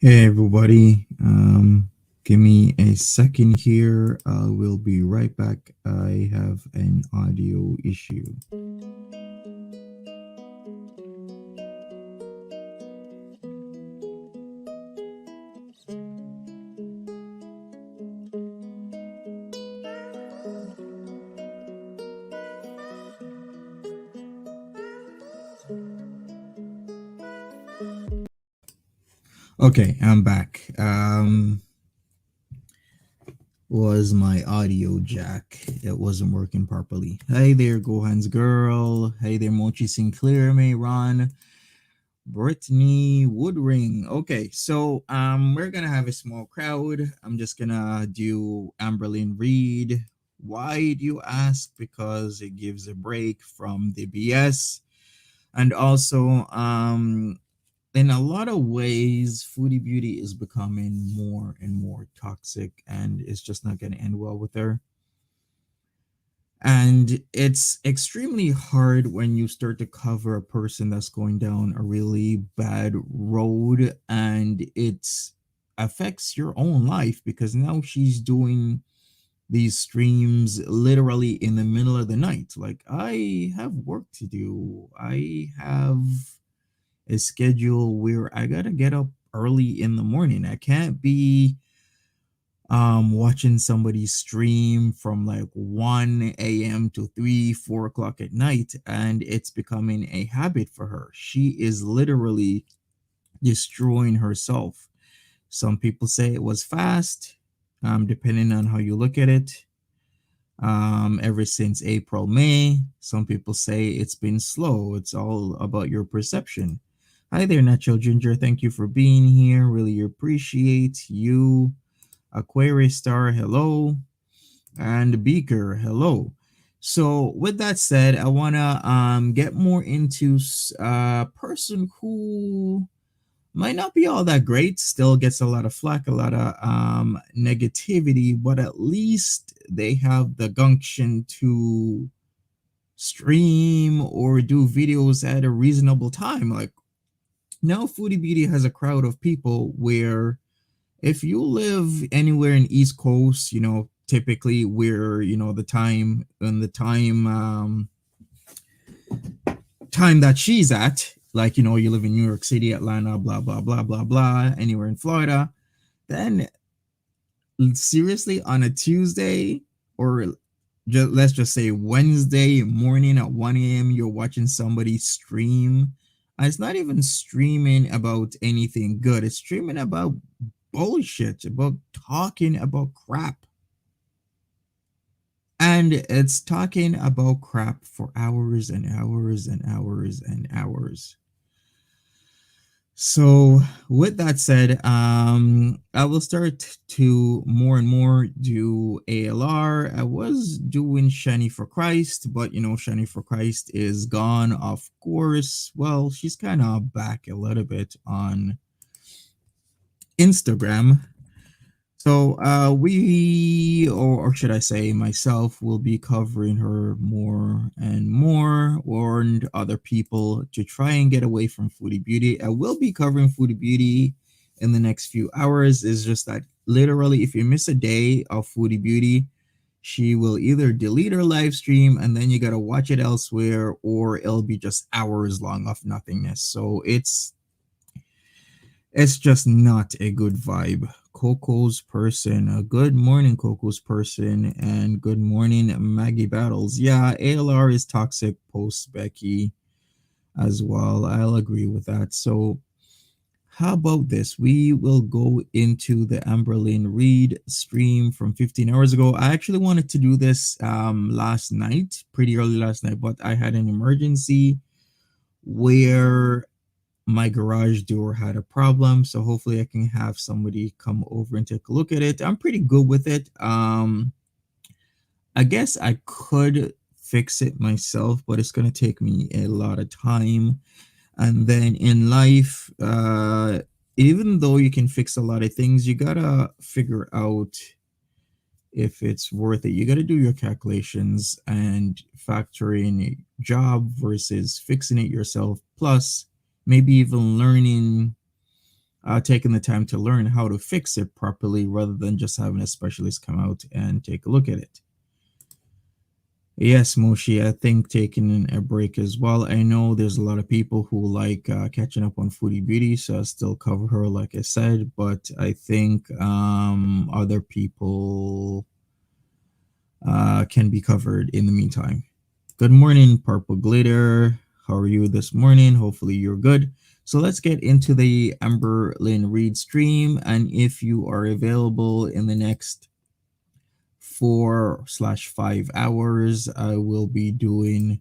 Hey everybody, give me a second here. I will be right back. I have an audio issue. Okay, I'm back. Was my audio jack? It wasn't working properly. Hey there, Gohan's girl. Hey there, Mochi Sinclair, Mayron, Brittany Woodring. Okay, so we're gonna have a small crowd. I'm just gonna do Amberlynn Reid. Why do you ask? Because it gives a break from the BS. And also, in a lot of ways, Foodie Beauty is becoming more and more toxic, and it's just not going to end well with her. And it's extremely hard when you start to cover a person that's going down a really bad road, and it affects your own life because now she's doing these streams literally in the middle of the night. Like, I have work to do. I have a schedule where I gotta get up early in the morning. I can't be watching somebody stream from like 1 a.m. to 3, 4 o'clock at night, and it's becoming a habit for her. She is literally destroying herself. Some people say it was fast, depending on how you look at it. Ever since April, May, some people say it's been slow. It's all about your perception. Hi there, Natural Ginger. Thank you for being here. Really appreciate you. Aquarius Star, hello. And Beaker, hello. So with that said, I wanna get more into a person who might not be all that great, still gets a lot of flack, a lot of negativity, but at least they have the gumption to stream or do videos at a reasonable time. Like, now Foodie Beauty has a crowd of people where if you live anywhere in East Coast, typically where, the time and the time that she's at, like, you live in New York City, Atlanta, blah, blah, blah, blah, blah, anywhere in Florida, then seriously, on a Tuesday or let's just say Wednesday morning at 1 a.m., you're watching somebody stream. And it's not even streaming about anything good, it's streaming about bullshit, about talking about crap. And it's talking about crap for hours and hours and hours and hours. So with that said, I will start to more and more do ALR. I was doing Shani for Christ, but Shani for Christ is gone, of course. Well, she's kind of back a little bit on Instagram. So we, or should I say myself, will be covering her more and more, and other people, to try and get away from Foodie Beauty. I will be covering Foodie Beauty in the next few hours. It's just that literally, if you miss a day of Foodie Beauty, she will either delete her live stream and then you gotta watch it elsewhere, or it'll be just hours long of nothingness. So it's just not a good vibe. Coco's person. Good morning, Coco's person, and good morning, Maggie Battles. Yeah, ALR is toxic post Becky as well. I'll agree with that. So, how about this? We will go into the Amberlynn Reid stream from 15 hours ago. I actually wanted to do this last night, pretty early last night, but I had an emergency where my garage door had a problem, so hopefully I can have somebody come over and take a look at it. I'm pretty good with it. I guess I could fix it myself, but it's going to take me a lot of time. And then in life, even though you can fix a lot of things, you gotta figure out if it's worth it. You got to do your calculations and factor in a job versus fixing it yourself, plus maybe even learning taking the time to learn how to fix it properly rather than just having a specialist come out and take a look at it. Yes, Moshi, I think taking a break as well. I know there's a lot of people who like catching up on Foodie Beauty, so I still cover her, like I said, but I think other people can be covered in the meantime. Good morning, Purple Glitter. How are you this morning? Hopefully you're good. So let's get into the Amberlynn Reid stream. And if you are available in the next 4/5 hours, I will be doing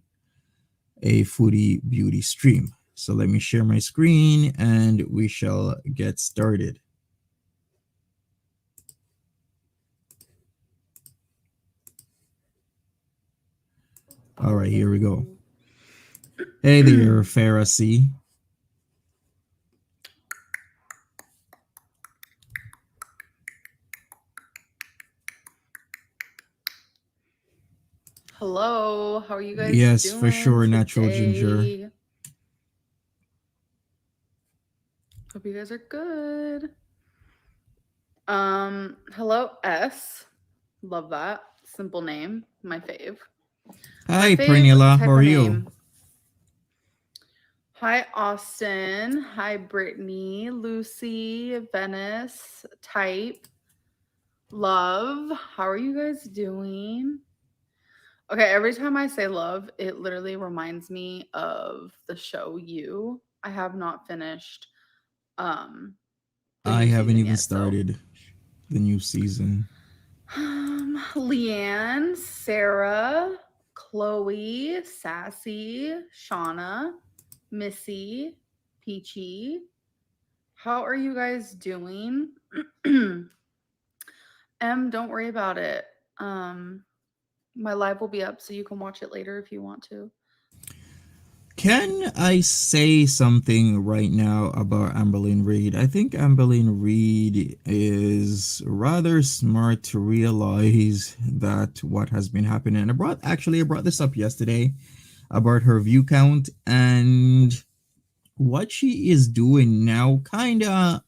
a Foodie Beauty stream. So let me share my screen and we shall get started. All right, here we go. Hey there, Pharisee. Hello, how are you guys Yes, for doing sure, Natural Ginger. today? Hope you guys are good. Hello S. Love that. Simple name. My fave. My Hi, fave Pernilla. How type are of you? name. Hi Austin. Hi Brittany, Lucy, Venice, Type, Love. How are you guys doing? Okay, every time I say love, it literally reminds me of the show You. I have not finished the I new haven't season even yet, so started the new season. Leanne, Sarah, Chloe, Sassy, Shauna, Missy, Peachy. How are you guys doing? Don't worry about it. My live will be up so you can watch it later if you want to. Can I say something right now about Amberlynn Reid? I think Amberlynn Reid is rather smart to realize that what has been happening. I brought this up yesterday about her view count, and what she is doing now kind of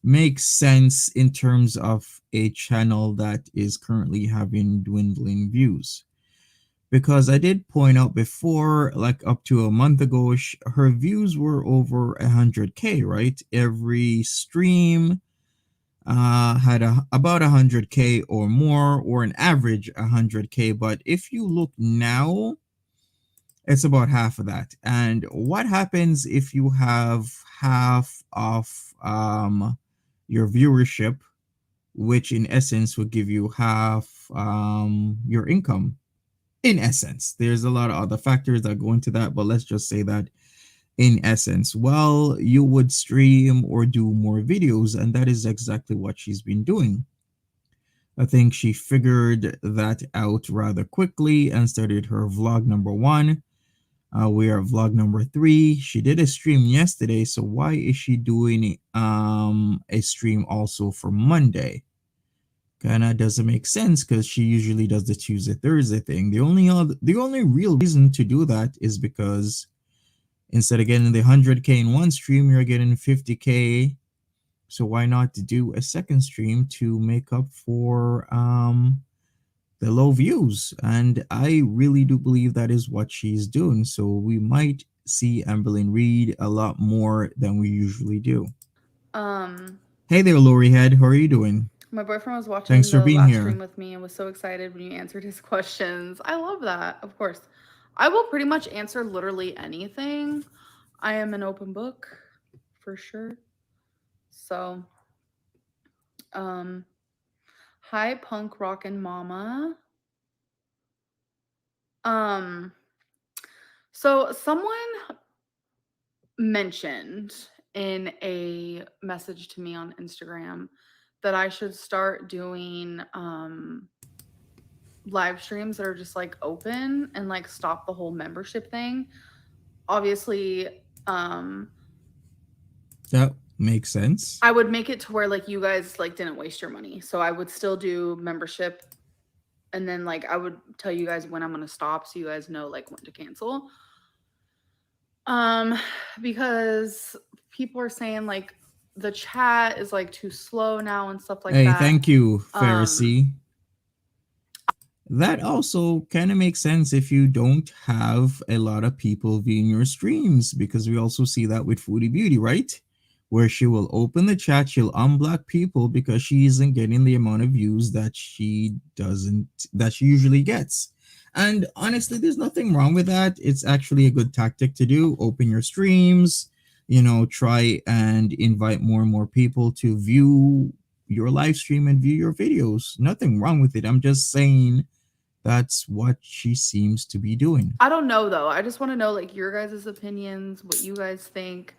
makes sense in terms of a channel that is currently having dwindling views. Because I did point out before, like up to a month ago, her views were over 100K, right? Every stream had about 100K or more, or an average 100K. But if you look now, it's about half of that. And what happens if you have half of your viewership, which in essence would give you half your income? In essence, there's a lot of other factors that go into that, but let's just say that in essence, well, you would stream or do more videos, and that is exactly what she's been doing. I think she figured that out rather quickly and started her vlog number one. We are vlog number three. She did a stream yesterday, so why is she doing a stream also for Monday? Kinda doesn't make sense because she usually does the Tuesday Thursday thing. The only real reason to do that is because instead of getting the 100K in one stream, you're getting 50K. So why not do a second stream to make up for the low views? And I really do believe that is what she's doing. So we might see Amberlynn Reid a lot more than we usually do. Um, Hey there, Lori Head. How are you doing? my boyfriend was Thanks watching for the being last stream here. with me and was so excited when you answered his questions. I love that, of course. I will pretty much answer literally anything. I am an open book for sure. So, um, hi, punk rockin' mama. Um, so someone mentioned in a message to me on Instagram that I should start doing live streams that are just like open and like stop the whole membership thing. Obviously, That makes sense. I would make it to where like you guys like didn't waste your money. So I would still do membership and then like I would tell you guys when I'm going to stop so you guys know like when to cancel. Um because people are saying like the chat is like too slow now and stuff like Hey, that. thank you, Um, Pharisee. That also kind of makes sense if you don't have a lot of people viewing your streams, because we also see that with Foodie Beauty, right? Where she will open the chat, she'll unblock people because she isn't getting the amount of views that she usually gets. And honestly, there's nothing wrong with that. It's actually a good tactic to do. Open your streams, try and invite more and more people to view your live stream and view your videos. Nothing wrong with it. I'm just saying that's what she seems to be doing. I don't know though. I just want to know like your guys' opinions, what you guys think,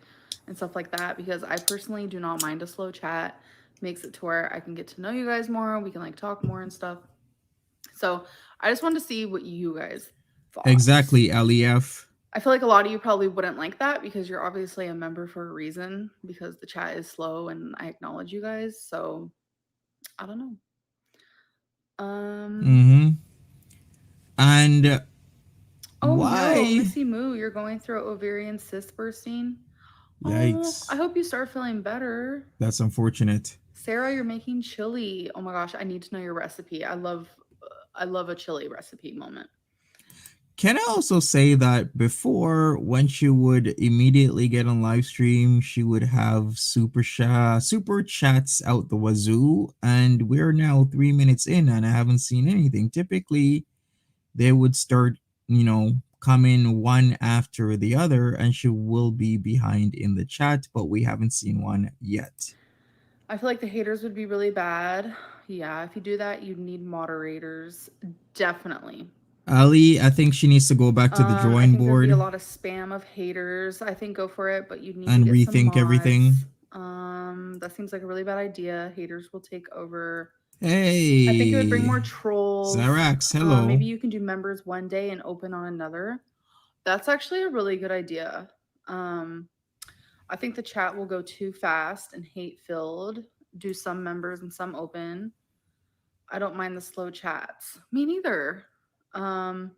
and stuff like that. Because I personally do not mind a slow chat. Makes it to where I can get to know you guys more. We can like talk more and stuff. So I just wanted to see what you guys thought. Exactly, LEF. I feel like a lot of you probably wouldn't like that because you're obviously a member for a reason because the chat is slow and I acknowledge you guys. So I don't know. Um Mm-hmm. And oh no, why? Missy Moo, you're going through ovarian cyst bursting. Oh, I Yikes. hope you start feeling better. That's unfortunate. Sarah, you're making chili. Oh my gosh, I need to know your recipe. I love a chili recipe moment. Can I also say that before, when she would immediately get on live stream, she would have super chats out the wazoo, and we're now 3 minutes in, and I haven't seen anything. Typically, they would start, coming one after the other, and she will be behind in the chat, but we haven't seen one yet. I feel like the haters would be really bad. Yeah, if you do that, you need moderators. Definitely. Ali, I think she needs to go back to the I drawing think there'd be a board lot of spam of haters. I think go for it, but you need to and get some rethink everything. mods. That seems like a really bad idea. Haters will take over. I think it would bring more Hey, trolls. Zarax, Maybe hello. you can do members one day and open on another. That's actually a really good idea. Um, I think the chat will go too fast and hate filled. Do some members and some open. I don't mind the slow chats. Me neither. Um,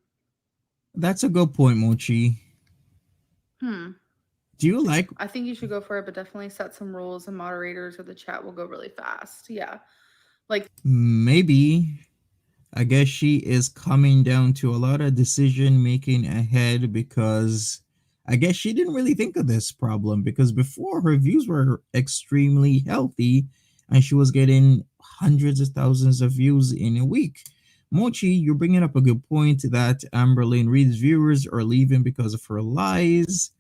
That's a good point, Mochi. hmm. Do you like I think you should go for it, but definitely set some rules and moderators or the chat will go really fast. Yeah. Like, maybe? I guess she is coming down to a lot of decision making ahead, because I guess she didn't really think of this problem, because before her views were extremely healthy and she was getting hundreds of thousands of views in a week. Mochi, you're bringing up a good point that Amberlynn Reid's viewers are leaving because of her lies.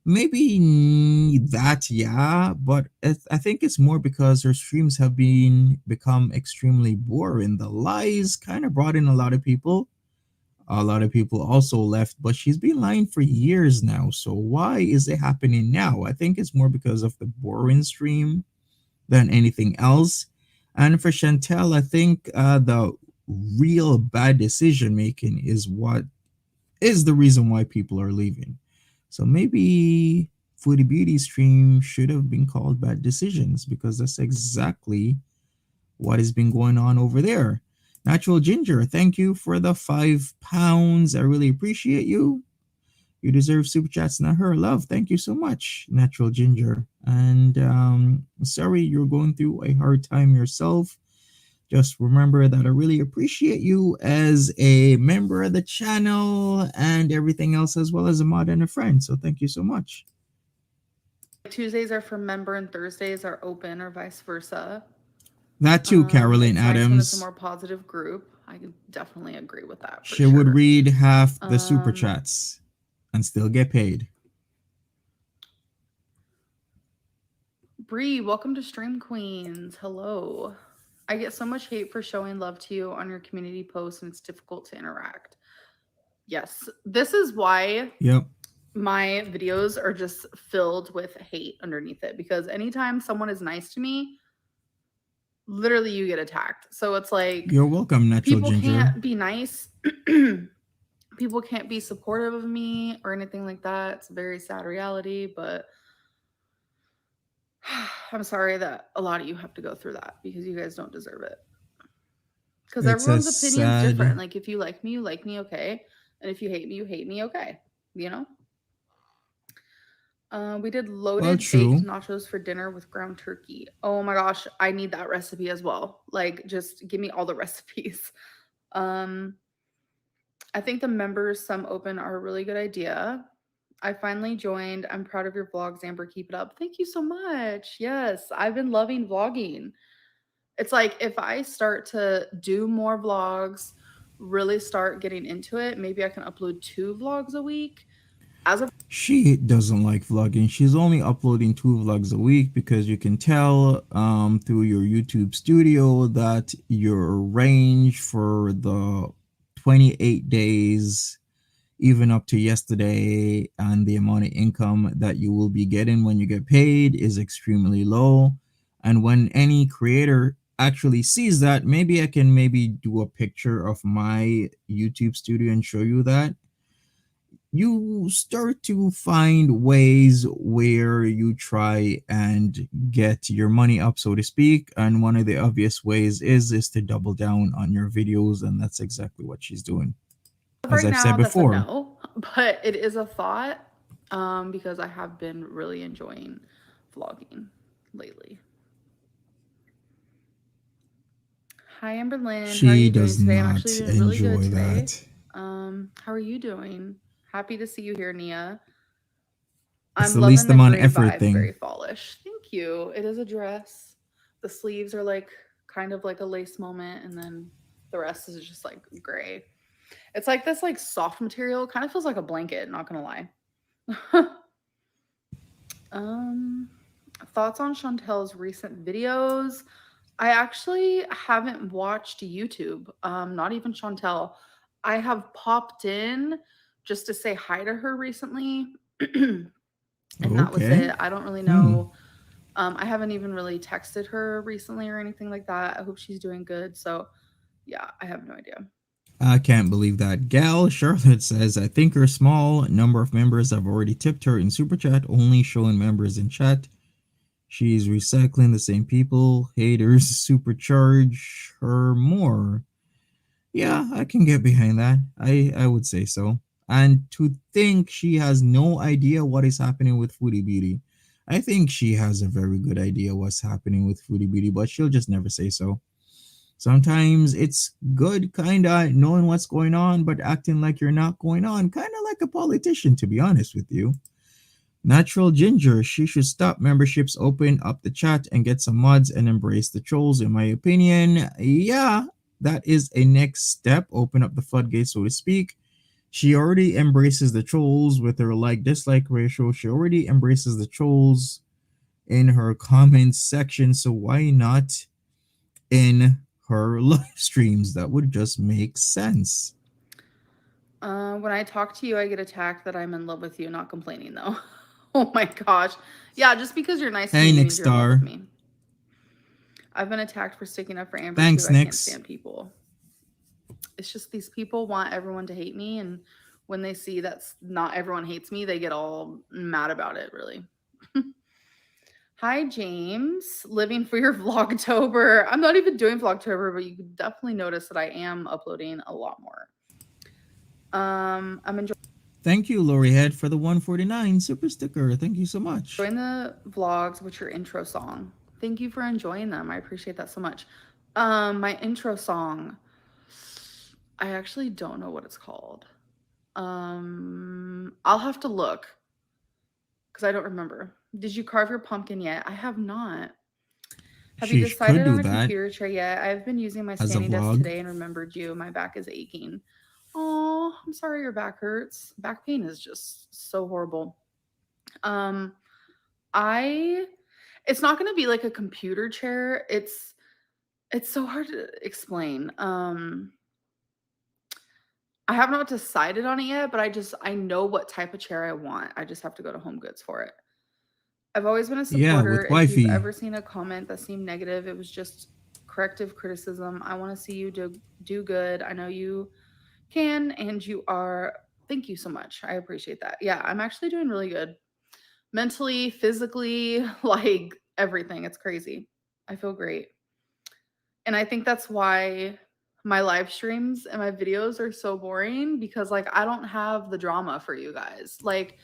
Maybe that, yeah, but I think it's more because her streams have become extremely boring. The lies kind of brought in a lot of people. A lot of people also left, but she's been lying for years now. So why is it happening now? I think it's more because of the boring stream than anything else. And for Chantelle, I think the real bad decision making is the reason why people are leaving. So maybe Foodie Beauty stream should have been called Bad Decisions, because that's exactly what has been going on over there. Natural Ginger, thank you for the £5. I really appreciate you. You deserve super chats, not her. Love, thank you so much, Natural Ginger. And sorry you're going through a hard time yourself. Just remember that I really appreciate you as a member of the channel and everything else, as well as a mod and a friend. So thank you so much. Tuesdays are for member and Thursdays are open or vice versa. That too, Carolyn It's nice when it's a Adams. more positive group. I can definitely agree with that for She would sure. read half the super Um, chats and still get paid. Bree, welcome to Stream Queens. Hello. I get so much hate for showing love to you on your community posts, and it's difficult to interact. Yes, this is why Yep. my videos are just filled with hate underneath it, because anytime someone is nice to me, literally you get attacked. So it's like You're welcome, Natural people Ginger. can't be nice. People can't be supportive of me or anything like that. It's a very sad reality, but I'm sorry that a lot of you have to go through that because you guys don't deserve it. Because It's a everyone's opinion's different. sad. Like if you like me, okay. And if you hate me, okay. You know? We did Well, loaded baked true. nachos for dinner with ground turkey. Oh my gosh, I need that recipe as well. Like, just give me all the recipes. Um, I think the members some open are a really good idea. I finally joined. I'm proud of your vlogs, Amber. Keep it up. Thank you so much. Yes, I've been loving vlogging. It's like if I start to do more vlogs, really start getting into it, maybe I can upload 2 vlogs a week. As of She doesn't like vlogging. She's only uploading 2 vlogs a week because you can tell through your YouTube studio that your range for the 28 days, even up to yesterday, and the amount of income that you will be getting when you get paid is extremely low. And when any creator actually sees that, maybe I can maybe do a picture of my YouTube studio and show you that you start to find ways where you try and get your money up, so to speak. And one of the obvious ways is to double down on your videos, and that's exactly what she's doing, as right I've said now, that's a before. no, but it is a thought because I have been really enjoying vlogging lately. Hi, Amberlynn. How are She you doing does today? I'm actually not doing really good enjoy today. that. How are you doing? Happy to see you here, Nia. It's I'm the least loving the amount of gray effort vibe, thing. very fallish. Thank you. It is a dress. The sleeves are like kind of like a lace moment, and then the rest is just like gray. It's like this like soft material, kind of feels like a blanket, not gonna lie. um Thoughts on Chantelle's recent videos? I actually haven't watched YouTube. Not even Chantelle. I have popped in just to say hi to her recently. And that was Okay. it. I don't really Hmm. know. I haven't even really texted her recently or anything like that. I hope she's doing good. So, yeah, I have no idea. I can't believe that. Gal Charlotte says, I think her small number of members have already tipped her in Super Chat, only showing members in chat. She's recycling the same people. Haters supercharge her more. Yeah, I can get behind that. I would say so. And to think she has no idea what is happening with Foodie Beauty. I think she has a very good idea what's happening with Foodie Beauty, but she'll just never say so. Sometimes it's good, kinda knowing what's going on, but acting like you're not going on, kinda like a politician, to be honest with you. Natural Ginger, she should stop memberships, open up the chat, and get some mods and embrace the trolls, in my opinion. Yeah, that is a next step. Open up the floodgates, so to speak. She already embraces the trolls with her like dislike ratio. She already embraces the trolls in her comments section, so why not in her live streams? That would just make sense. When I talk to you, I get attacked that I'm in love with you, not complaining though. Oh my gosh. Yeah, just because you're nice to Hey, me Nick means you're in love with Star. me. I've been attacked for sticking up for Amber too. Thanks, I can't Nix. stand people. It's just these people want everyone to hate me, and when they see that's not everyone hates me, they get all mad about it, really. Hi, James. Living for your Vlogtober. I'm not even doing Vlogtober, but you can definitely notice that I am uploading a lot more. I'm Thank you, Lori Head, for the 149 super sticker. Thank you so much. enjoying the vlogs with your intro song. Thank you for enjoying them. I appreciate that so much. My intro song, I actually don't know what it's called. I'll have to look because I don't remember. Did you carve your pumpkin yet? I have not. Have you She could decided do on a that computer chair yet? I've been using my as a standing desk vlog. today and remembered you. My back is aching. Oh, I'm sorry your back hurts. Back pain is just so horrible. Um, I it's not gonna be like a computer chair. It's so hard to explain. I have not decided on it yet, but I know what type of chair I want. I just have to go to Home Goods for it. I've always been a Yeah, supporter. with If you've Wifey. ever seen a comment that seemed negative, it was just corrective criticism. I want to see you do good. I know you can and you are. Thank you so much. I appreciate that. Yeah, I'm actually doing really good. Mentally, physically, like everything. It's crazy. I feel great. And I think that's why my live streams and my videos are so boring because like I don't have the drama for you guys. Like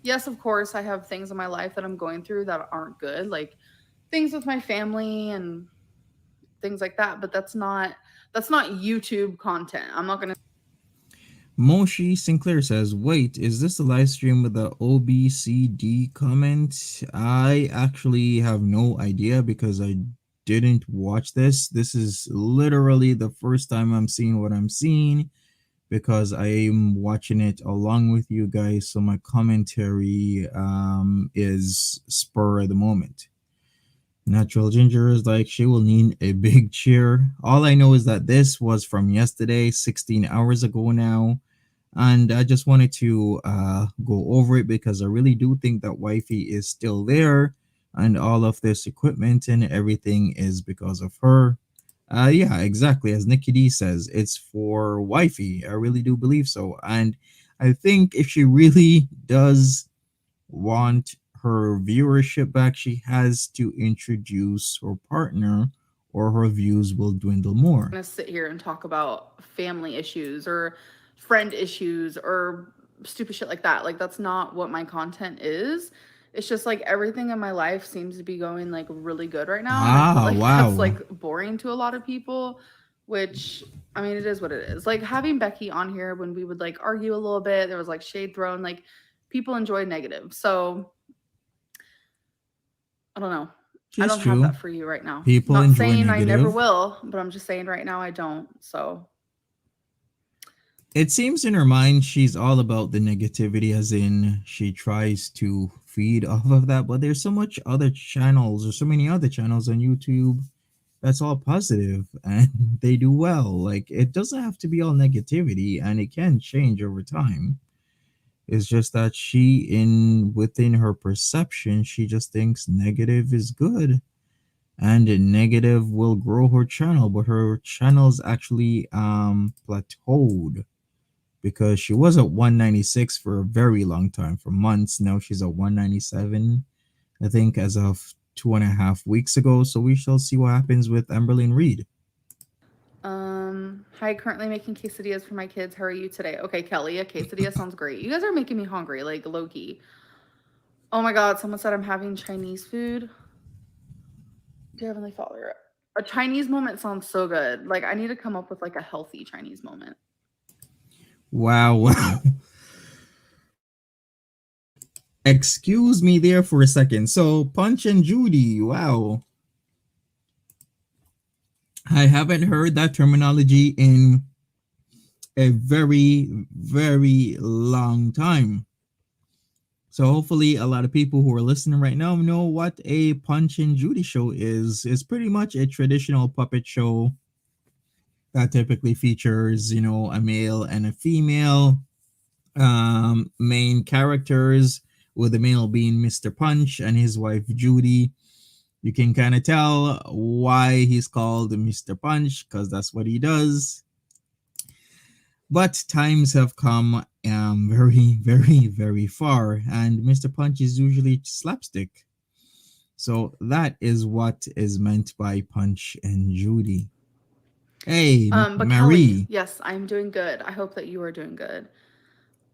yes, of course, I have things in my life that I'm going through that aren't good, like things with my family and things like that. But that's not YouTube content. I'm not gonna. Moshi Sinclair says, "Wait, is this a live stream with the OBCD comment? I actually have no idea because I didn't watch this. This is literally the first time I'm seeing what I'm seeing because I'm watching it along with you guys. So my commentary is spur of the moment. Natural Ginger is like, she will need a big cheer. All I know is that this was from yesterday, 16 hours ago now. And I just wanted to go over it because I really do think that Wifey is still there, and all of this equipment and everything is because of her. Yeah, exactly. As Nikki D says, it's for Wifey. I really do believe so. And I think if she really does want her viewership back, she has to introduce her partner, or her views will dwindle more. Gonna sit here and talk about family issues or friend issues or stupid shit like that. Like that's not what my content is. It's just like everything in my life seems to be going like really good right now, and I feel Ah, like that's wow. like boring to a lot of people, which I mean it is what it is. Like having Becky on here when we would like argue a little bit, there was like shade thrown, like people enjoy negative. So I don't know. I It's don't have true. that for you right now. People Not enjoy saying I never negative. will, but I'm just saying right now I don't. So It seems in her mind she's all about the negativity, as in she tries to feed off of that. But there's so much other channels, or so many other channels on YouTube that's all positive and they do well. Like, it doesn't have to be all negativity, and it can change over time. It's just that she, in within her perception, she just thinks negative is good, and negative will grow her channel, but her channel's actually plateaued because she was at 196 for a very long time, for months. Now she's at 197, I think, as of 2.5 weeks ago. So we shall see what happens with Amberlynn Reid. Hi, currently making quesadillas for my kids. How are you today? Okay, Kelly, a quesadilla sounds great. You guys are making me hungry, like low key. Oh my god, someone said I'm having Chinese food. Dear Heavenly Father, a Chinese moment sounds so good. Like I need to come up with like a healthy Chinese moment. Wow, wow. Excuse me there for a second. So, Punch and Judy, wow. I haven't heard that terminology in a very, very long time. So hopefully a lot of people who are listening right now know what a Punch and Judy show is. It's pretty much a traditional puppet show that typically features, a male and a female main characters, with the male being Mr. Punch and his wife Judy. You can kind of tell why he's called Mr. Punch, because that's what he does. But times have come very, very, very far, and Mr. Punch is usually slapstick. So that is what is meant by Punch and Judy. Hey, But Kelly, Marie. yes, I'm doing good. I hope that you are doing good.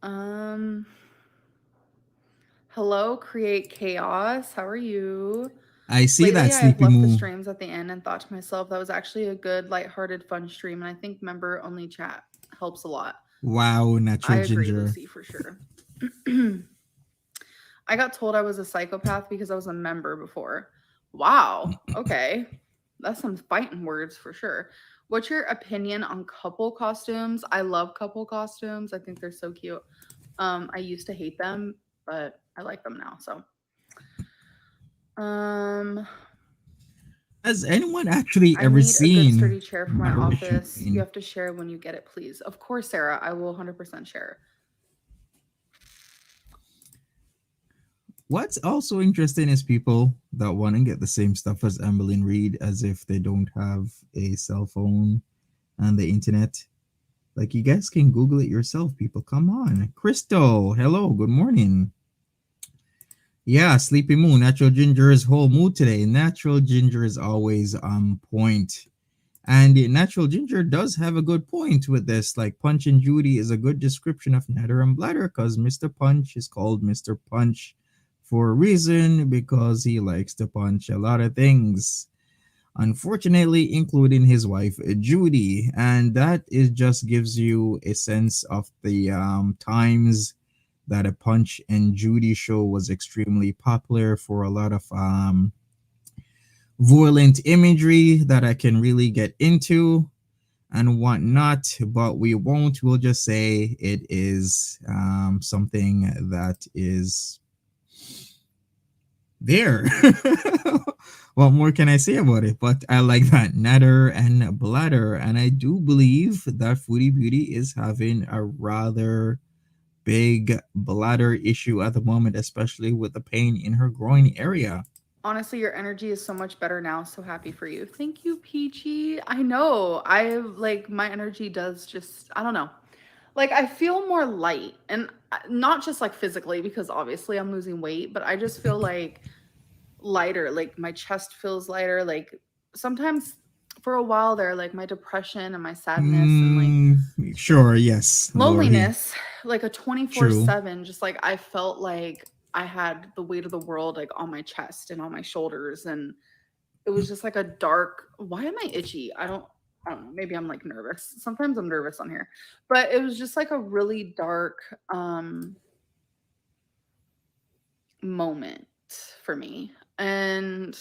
Um, Hello, Create Chaos. How are you? I see Lately, that, I have Sleepy left the Moo. streams at the end and thought to myself that was actually a good, lighthearted, fun stream, and I think member only chat helps a lot. Wow, I Natural agree, Ginger. Lucy, for sure. I got told I was a psychopath because I was a member before. Wow. Okay. That's some fighting words for sure. What's your opinion on couple costumes? I love couple costumes. I think they're so cute. I used to hate them, but I like them now. So, um, Has anyone actually I ever need a good seen sturdy chair for my Nader office. You shooting? have to share when you get it, please. Of course, Sarah. I will 100% share. What's also interesting is people that want to get the same stuff as Amberlynn Reid, as if they don't have a cell phone and the internet. Like, you guys can Google it yourself, people. Come on. Crystal, hello, good morning. Yeah, Sleepy Moon. Natural Ginger is whole mood today. Natural Ginger is always on point. And the natural ginger does have a good point with this. Like Punch and Judy is a good description of Nader and Bladder because Mr. Punch is called Mr. Punch for a reason because he likes to punch a lot of things. Unfortunately, including his wife Judy, and that is just gives you a sense of the times that a Punch and Judy show was extremely popular for a lot of violent imagery that I can really get into and whatnot, but we won't. We'll just say it is something that is there. What more can I say about it? But I like that Nader and Bladder, and I do believe that Foodie Beauty is having a rather big bladder issue at the moment, especially with the pain in her groin area. Honestly, your energy is so much better now. So happy for you. Thank you, Peachy. I know. I like my energy does just, I don't know. Like I feel more light and not just like physically because obviously I'm losing weight, but I just feel like lighter. Like my chest feels lighter. Like sometimes for a while there, like my depression and my sadness and like Mm, sure, yes, Lori. loneliness, like a True. 24/7, just like I felt like I had the weight of the world like on my chest and on my shoulders. And it was just like a dark, why am I itchy? I don't know. Maybe I'm like nervous. Sometimes I'm nervous on here. But it was just like a really dark moment for me. And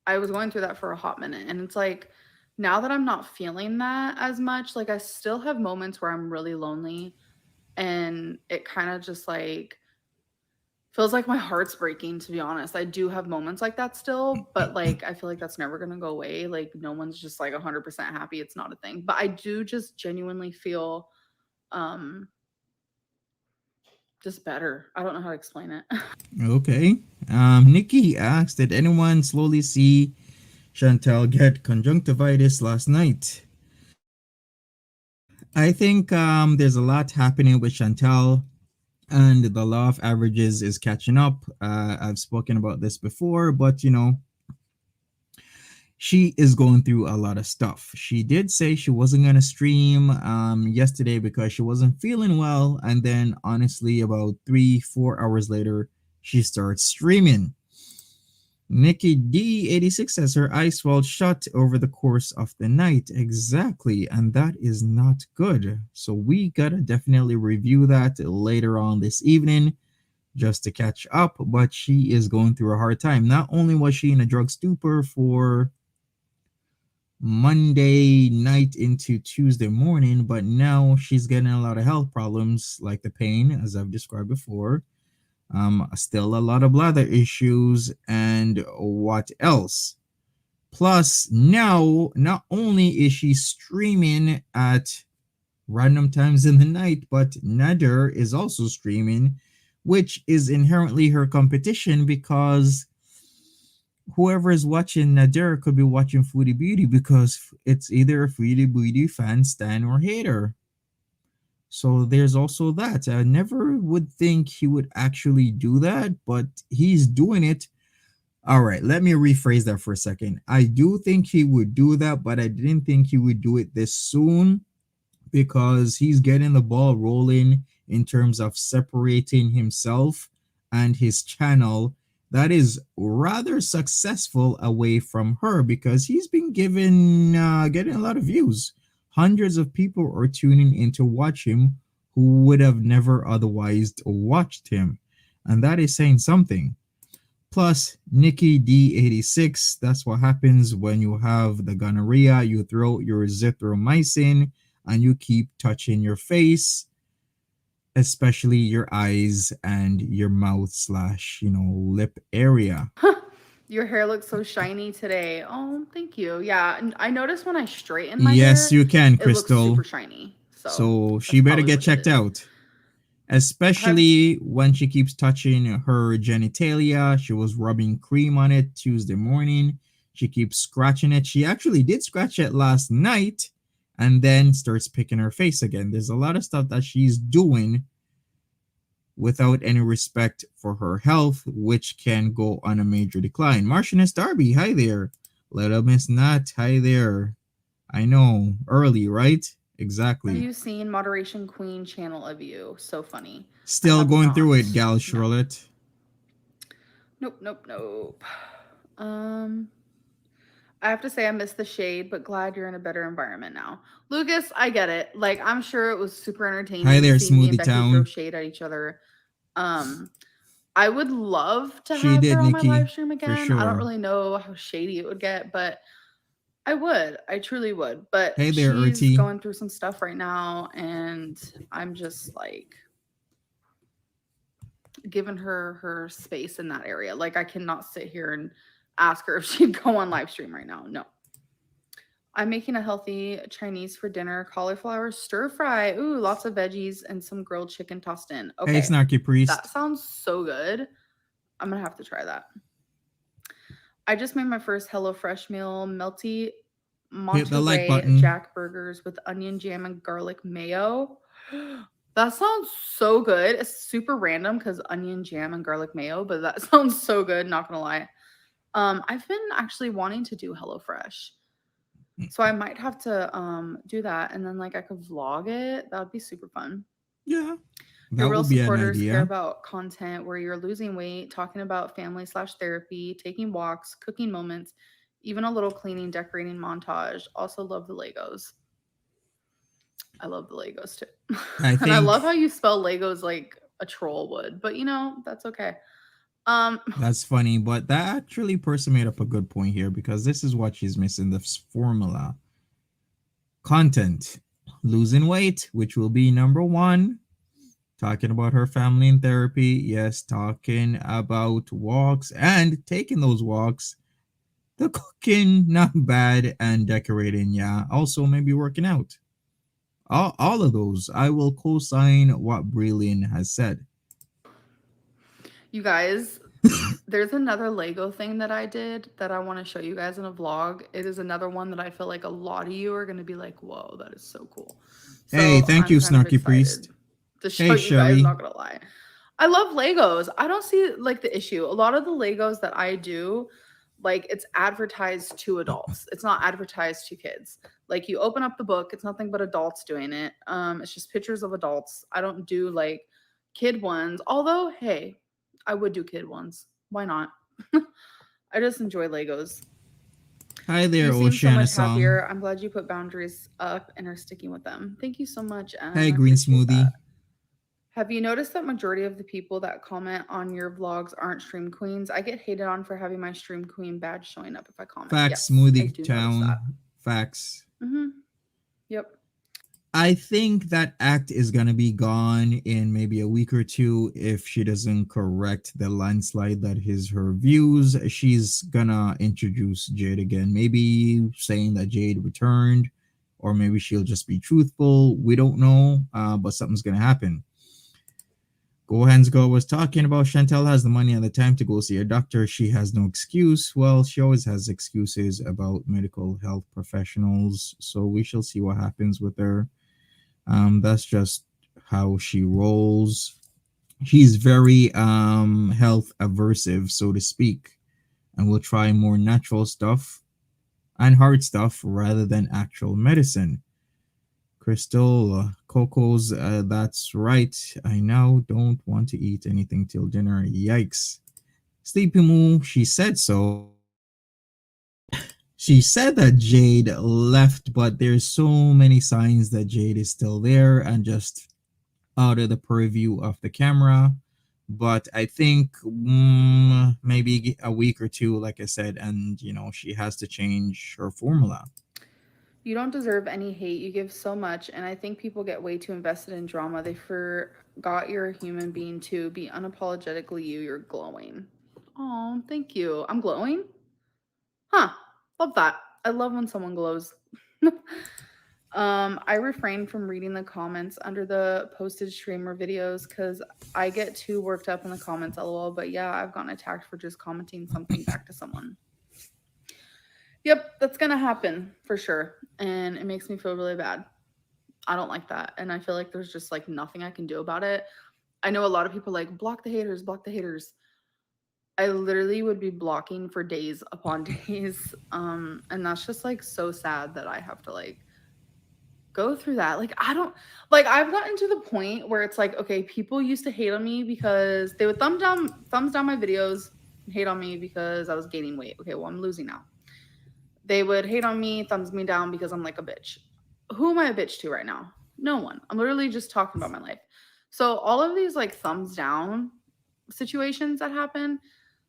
I was going through that for a hot minute. And it's like now that I'm not feeling that as much, like I still have moments where I'm really lonely and it kind of just like feels like my heart's breaking, to be honest. I do have moments like that still, but like I feel like that's never going to go away. Like no one's just like 100% happy. It's not a thing. But I do just genuinely feel um just better. I don't know how to explain it. Okay. Nikki asked, did anyone slowly see Chantelle get conjunctivitis last night? I think there's a lot happening with Chantelle, and the law of averages is catching up. I've spoken about this before, but she is going through a lot of stuff. She did say she wasn't going to stream yesterday because she wasn't feeling well. And then, honestly, about 3, 4 hours later, she starts streaming. Nikki D86 says her eyes swelled shut over the course of the night. Exactly. And that is not good. So we gotta definitely review that later on this evening just to catch up. But she is going through a hard time. Not only was she in a drug stupor for Monday night into Tuesday morning, but now she's getting a lot of health problems like the pain, as I've described before. Still a lot of bladder issues, and what else? Plus, now not only is she streaming at random times in the night, but Nader is also streaming, which is inherently her competition because whoever is watching Nader could be watching Foodie Beauty because it's either a Foodie Beauty fan, stan, or hater. So there's also that. I never would think he would actually do that, but he's doing it. All right, let me rephrase that for a second. I do think he would do that, but I didn't think he would do it this soon because he's getting the ball rolling in terms of separating himself and his channel that is rather successful away from her because he's been given getting a lot of views. Hundreds of people are tuning in to watch him who would have never otherwise watched him, and that is saying something. Plus, Nikki D86, that's what happens when you have the gonorrhea. You throw your zithromycin and you keep touching your face, especially your eyes and your mouth slash, lip area. Your hair looks so shiny today. Oh, thank you. Yeah, and I noticed when I straighten my Yes, hair, you can, it looks Crystal. super shiny. So So she that's better probably get what it checked is. out, Have especially when she keeps touching her genitalia. She was rubbing cream on it Tuesday morning. She keeps scratching it. She actually did scratch it last night and then starts picking her face again. There's a lot of stuff that she's doing without any respect for her health, which can go on a major decline. Martianist Darby, hi there. Little Miss Nat, hi there. I know. Early, right? Have Exactly. you seen Moderation Queen channel of you? So funny. I Still have going through not. it, gal No. Charlotte. Nope, nope, nope. Um, I have to say I miss the shade, but glad you're in a better environment now. Lucas, I get it. Like, I'm sure it was super Hi entertaining there, seeing me and Smoothie Becky throw Town. shade at each other. Um, I would love to She have her did, on my live Nikki, stream for again. I don't sure. really know how shady it would get, but I would. I truly would. But Hey there, she's Urti. going through some stuff right now, and I'm just like giving her space in that area. Like, I cannot sit here and ask her if she'd go on live stream right now. No. I'm making a healthy Chinese for dinner, cauliflower stir fry. Ooh, lots of veggies and some grilled chicken tossed in. Hey, Okay. Snarky That Priest. sounds so good. I'm going to have to try that. I just made my first HelloFresh meal, melty Hit the like Monterey button. Jack burgers with onion jam and garlic mayo. That sounds so good. It's super random because onion jam and garlic mayo, but that sounds so good, not gonna lie. I've been actually wanting to do HelloFresh. So I might have to do that and then like I could vlog it. That would be super fun. Yeah, Your that real would be an supporters care idea. about content where you're losing weight, talking about family/therapy, taking walks, cooking moments, even a little cleaning, decorating montage. Also love the Legos. I love the Legos too. I And I love how think you spell Legos like a troll would, but you know, that's okay. Um that's funny, but that actually person made up a good point here because this is what she's missing this formula. Content. Losing weight, which will be number one. Talking about her family in therapy. Yes, talking about walks and taking those walks. The cooking, not bad, and decorating, yeah. Also, maybe working out. All of those. I will co sign what Brilliant has said. you guys, there's another Lego thing that I did that I want to show you guys in a vlog. It is another one that I feel like a lot of you are going to be like, whoa, that is so cool. Hey, So thank I'm you, kind of Snarky excited Priest. to show Hey, you guys, Sherry. not going to lie. I love Legos. I don't see like the issue. A lot of the Legos that I do, like it's advertised to adults. It's not advertised to kids. Like you open up the book, it's nothing but adults doing it. It's just pictures of adults. I don't do like kid ones. Although, hey, I would do kid ones. Why not? I just enjoy Legos. Hi You there, seem so Oceana much Song. happier. I'm glad you put boundaries up and are sticking with them. Thank you so much, Hey, and I Green appreciate that. Smoothie. Have you noticed that majority of the people that comment on your vlogs aren't stream queens? I get hated on for having my stream queen badge showing up if I comment. Facts, Yes, I Smoothie do notice that. Town. Facts. Yep. I think that act is gonna be gone in maybe a week or two if she doesn't correct the landslide that is her views. She's gonna introduce Jade again, maybe saying that Jade returned, or maybe she'll just be truthful. We don't know, but something's gonna happen. Go Hands Go was talking about Chantelle has the money and the time to go see a doctor. She has no excuse. Well, she always has excuses about medical health professionals. So we shall see what happens with her. That's just how she rolls. She's very health aversive, so to speak, and will try more natural stuff and hard stuff rather than actual medicine. Crystal, Coco's, that's right. I now don't want to eat anything till dinner. Yikes. Sleepy Moo, she said so. She said that Jade left, but there's so many signs that Jade is still there and just out of the purview of the camera. But I think maybe a week or two, like I said, and she has to change her formula. You don't deserve any hate. You give so much, and I think people get way too invested in drama. They forgot you're a human being too. Be unapologetically you. You're glowing. Oh, thank you. I'm glowing? Huh. Love that. I love when someone glows. I refrain from reading the comments under the posted streamer videos because I get too worked up in the comments, lol. But yeah, I've gotten attacked for just commenting something back to someone. Yep, that's gonna happen for sure. And it makes me feel really bad. I don't like that. And I feel like there's just like nothing I can do about it. I know a lot of people like block the haters, block the haters. I literally would be blocking for days upon days. And that's just like so sad that I have to like go through that. Like I don't like I've gotten to the point where it's like, okay, people used to hate on me because they would thumbs down my videos and hate on me because I was gaining weight. Okay, well I'm losing now. They would hate on me, thumbs me down because I'm like a bitch. Who am I a bitch to right now? No one. I'm literally just talking about my life. So all of these like thumbs down situations that happen,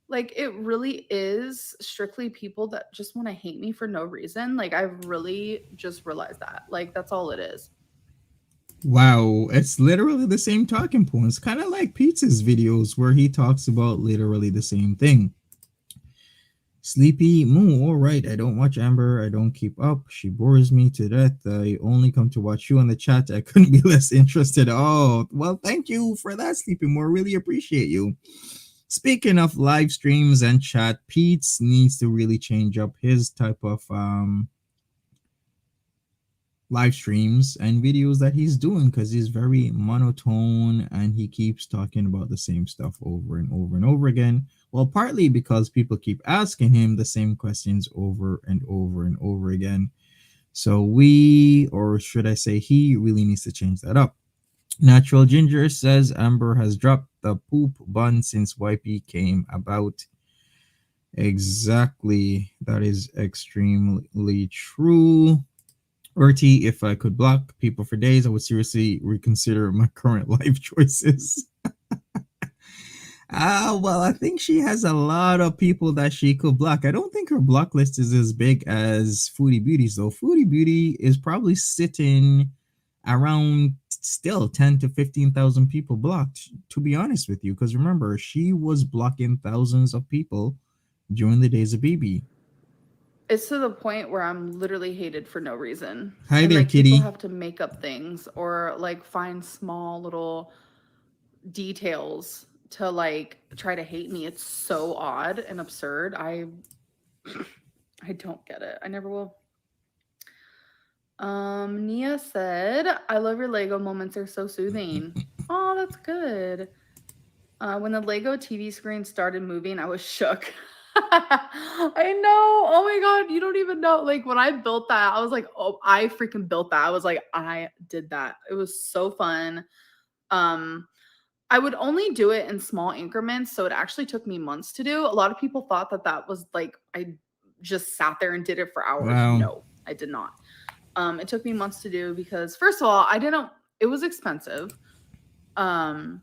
like it really is strictly people that just want to hate me for no reason. Like I've really just realized that. Like that's all it is. Wow, it's literally the same talking points, kind of like Pizza's videos where he talks about literally the same thing. Sleepy Moo, all right. I don't watch Amber. I don't keep up. She bores me to death. I only come to watch you on the chat. I couldn't be less interested. Oh, well, thank you for that, Sleepy Moo. Really appreciate you. Speaking of live streams and chat, Pete's needs to really change up his type of live streams and videos that he's doing because he's very monotone and he keeps talking about the same stuff over and over and over again. Well, partly because people keep asking him the same questions over and over and over again. So we, or should I say, he really needs to change that up. Natural Ginger says Amber has dropped the poop bun since Wifey came about. Exactly. That is extremely true. Urti, if I could block people for days, I would seriously reconsider my current life choices. Well, I think she has a lot of people that she could block. I don't think her block list is as big as Foodie Beauty's, though. Foodie Beauty is probably sitting around still 10 to 15,000 people blocked, to be honest with you. Because remember, she was blocking thousands of people during the days of BB. It's to the point where I'm literally hated for no reason. Hi And there, like people kitty. have to make up things or like find small little details to like try to hate me. It's so odd and absurd. I don't get it. I never will. Nia said, I love your Lego moments. They're so soothing. Oh, that's good. When the Lego TV screen started moving, I was shook. I know. Oh my God. You don't even know. Like when I built that, I was like, oh, I freaking built that. I was like, I did that. It was so fun. Um, I would only do it in small increments. So it actually took me months to do. A lot of people thought that that was like, I just sat there and did it for hours. Wow. No, I did not. It took me months to do because first of all, I didn't, it was expensive. Um,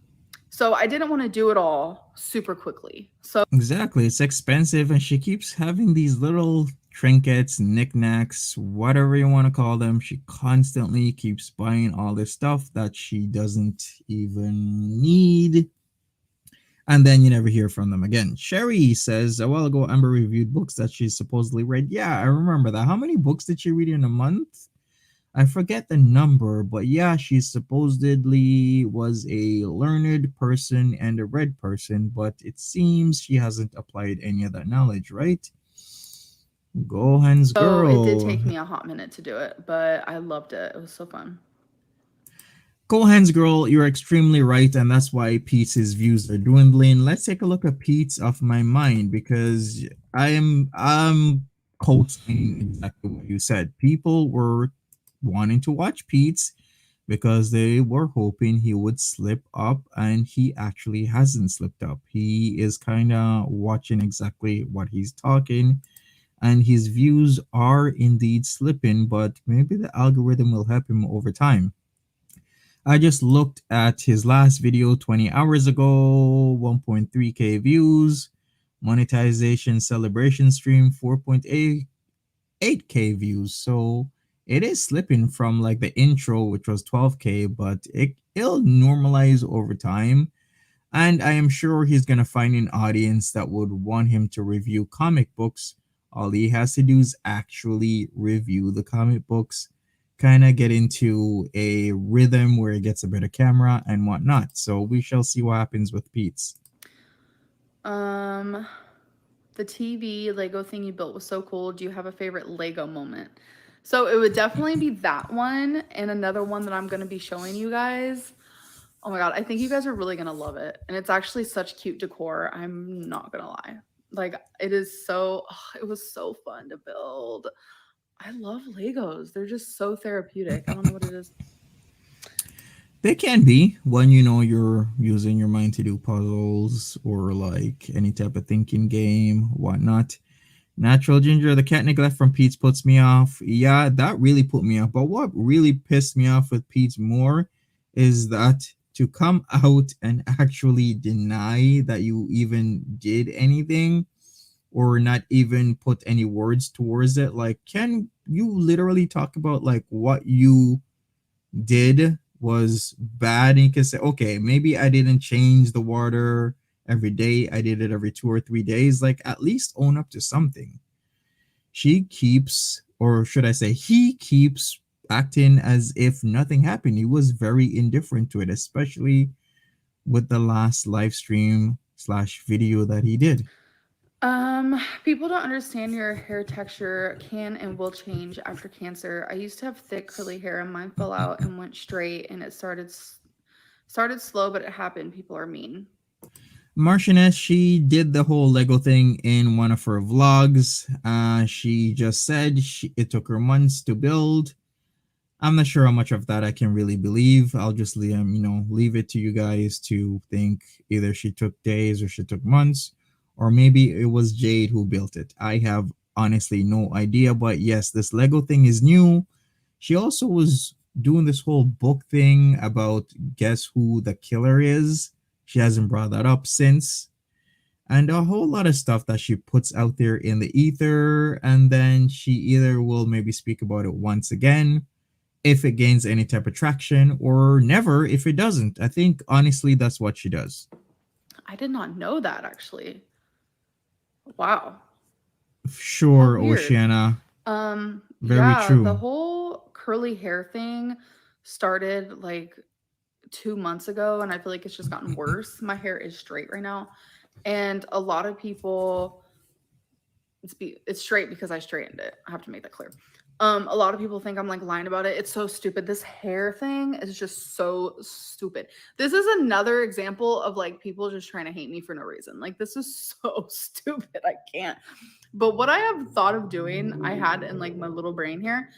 so I didn't want to do it all super quickly. So Exactly. It's expensive, and she keeps having these little trinkets, knickknacks, whatever you want to call them. She constantly keeps buying all this stuff that she doesn't even need. And then you never hear from them again. Sherry says a while ago, Amber reviewed books that she supposedly read. Yeah, I remember that. How many books did she read in a month? I forget the number, but yeah, she supposedly was a learned person and a read person, but it seems she hasn't applied any of that knowledge, right? Gohan's so it did girl. take me a hot minute to do it, but I loved it. It was so fun. Gohan's girl, you're extremely right, and that's why Pete's views are dwindling. Let's take a look at Pete's of my mind because I'm quoting exactly what you said. People were wanting to watch Pete's because they were hoping he would slip up, and he actually hasn't slipped up. He is kind of watching exactly what he's talking, and his views are indeed slipping, but maybe the algorithm will help him over time. I just looked at his last video 20 hours ago, 1.3k views, monetization celebration stream 4.88k views. So it is slipping from like the intro, which was 12k, but it'll normalize over time. And I am sure he's going to find an audience that would want him to review comic books. All he has to do is actually review the comic books, kind of get into a rhythm where he gets a better camera and whatnot. So we shall see what happens with Pete's. Um, the TV Lego thing you built was so cool. Do you have a favorite Lego moment? So it would definitely be that one and another one that I'm going to be showing you guys. Oh my god, I think you guys are really gonna love it. And it's actually such cute decor. I'm not gonna lie. Like it is so it was so fun to build. I love Legos. They're just so therapeutic. I don't know what it is. They can be when you know you're using your mind to do puzzles or like any type of thinking game, whatnot. Natural ginger, the cat neglect from Pete's puts me off. Yeah, that really put me off. But what really pissed me off with Pete's more is that to come out and actually deny that you even did anything or not even put any words towards it. Like, can you literally talk about like what you did was bad? And you can say, okay, maybe I didn't change the water every day. I did it every 2 or 3 days. Like, at least own up to something. She keeps, or should I say, he keeps acting as if nothing happened. He was very indifferent to it, especially with the last live stream slash video that he did. People don't understand your hair texture can and will change after cancer. I used to have thick curly hair and mine fell out and went straight and it started slow, but it happened. People are mean. Marchioness, she did the whole Lego thing in one of her vlogs. She just said it took her months to build. I'm not sure how much of that I can really believe. I'll just leave it to you guys to think either she took days or she took months, or maybe it was Jade who built it. I have honestly no idea. But yes, this Lego thing is new. She also was doing this whole book thing about guess who the killer is. She hasn't brought that up since. And a whole lot of stuff that she puts out there in the ether, and then she either will maybe speak about it once again if it gains any type of traction, or never if it doesn't. I think honestly that's what she does. I did not know that actually. Wow. How Sure, weird. Oceana. Very Yeah, the true. whole curly hair thing started like 2 months ago, and I feel like it's just gotten worse. My hair is straight right now, and a lot of people it's straight because I straightened it. I have to make that clear. A lot of people think I'm like lying about it. It's so stupid. This hair thing is just so stupid. This is another example of like people just trying to hate me for no reason. Like this is so stupid. I can't. But what I have thought of doing, I had in like my little brain here,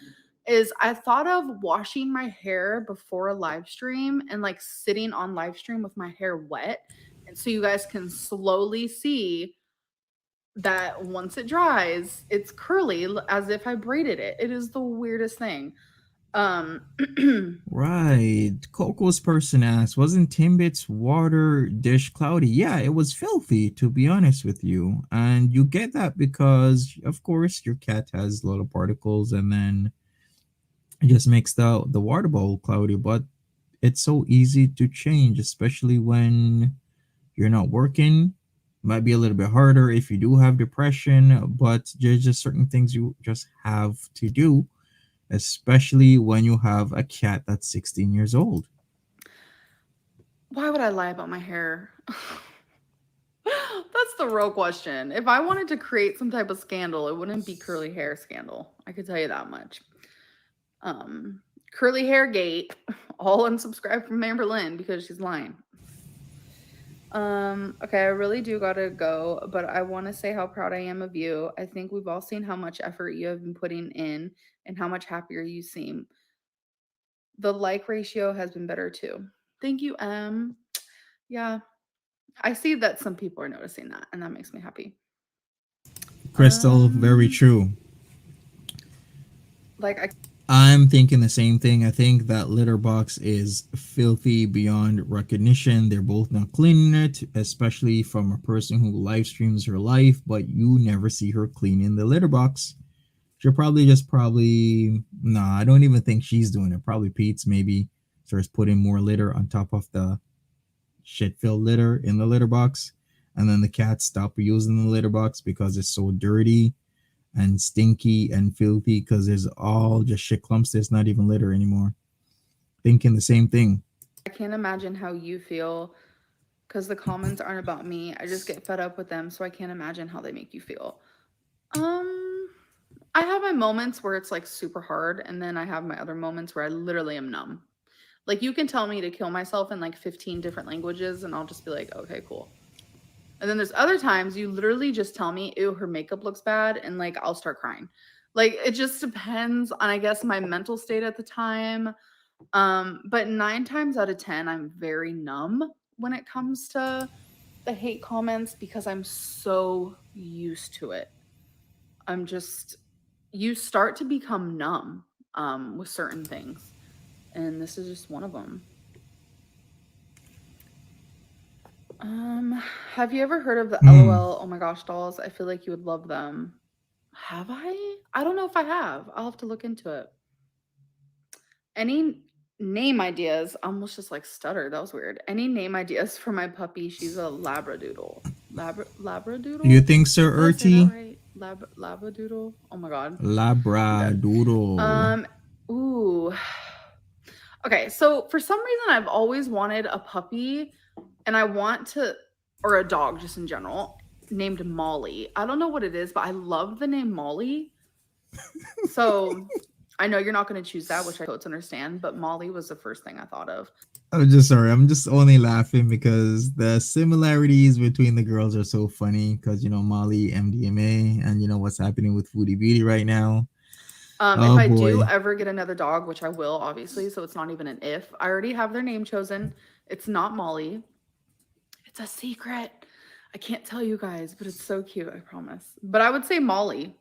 is I thought of washing my hair before a live stream and like sitting on live stream with my hair wet. And so you guys can slowly see that once it dries, it's curly as if I braided it. It is the weirdest thing. Um Right. Coco's person asked, wasn't Timbit's water dish cloudy? Yeah, it was filthy, to be honest with you. And you get that because, of course, your cat has little particles and then it just makes the water bowl cloudy. But it's so easy to change, especially when you're not working. Might be a little bit harder if you do have depression, but there's just certain things you just have to do, especially when you have a cat that's 16 years old. why would I lie about my hair? That's the real question. If I wanted to create some type of scandal, it wouldn't be curly hair scandal. I could tell you that much. Um Curly hair gate. All unsubscribe from Amberlynn because she's lying. Okay, I really do gotta go, but I want to say how proud I am of you. I think we've all seen how much effort you have been putting in and how much happier you seem. The like ratio has been better too. Thank you, M. Yeah, I see that some people are noticing that, and that makes me happy. Crystal, very Um, true. like I I'm thinking the same thing. I think that litter box is filthy beyond recognition. They're both not cleaning it, especially from a person who live streams her life, but you never see her cleaning the litter box. She'll probably nah, I don't even think she's doing it. Probably Pete's maybe starts putting more litter on top of the shit filled litter in the litter box. And then the cats stop using the litter box because it's so dirty and stinky and filthy because there's all just shit clumps. There's not even litter anymore. Thinking the same thing. can't imagine how you feel because the comments aren't about me. I just get fed up with them, so I can't imagine how they make you feel. Um, I have my moments where it's like super hard, and then I have my other moments where I literally am numb. Like, you can tell me to kill myself in like 15 different languages, and I'll just be like, okay, cool. And then there's other times you literally just tell me, ew, her makeup looks bad, and like I'll start crying. Like, it just depends on, I guess, my mental state at the time. But 9 times out of 10, I'm very numb when it comes to the hate comments because I'm so used to it. I'm just, you start to become numb with certain things. And this is just one of them. Have you ever heard of the Hmm. LOL? Oh my gosh, dolls. I feel like you would love them. Have I? I don't know if I have. I'll have to look into it. Any name ideas? I almost just like stuttered. That was weird. Any name ideas for my puppy? She's a labradoodle. You Labradoodle? think, Sir Did I say that Ertie? right? Labradoodle? Oh my god. I'm dead. Labradoodle. Um, ooh. Okay, so for some reason I've always wanted a puppy, and I want to, or a dog just in general, named Molly. I don't know what it is, but I love the name Molly. So I know you're not going to choose that, which I totally understand, but Molly was the first thing I thought of. I'm just sorry. I'm just only laughing because the similarities between the girls are so funny. Because Molly, MDMA, and what's happening with Foodie Beauty right now. If Oh I do boy. ever get another dog, which I will, obviously, so it's not even an if, I already have their name chosen. It's not Molly. It's a secret. I can't tell you guys, but it's so cute, I promise. But I would say Molly.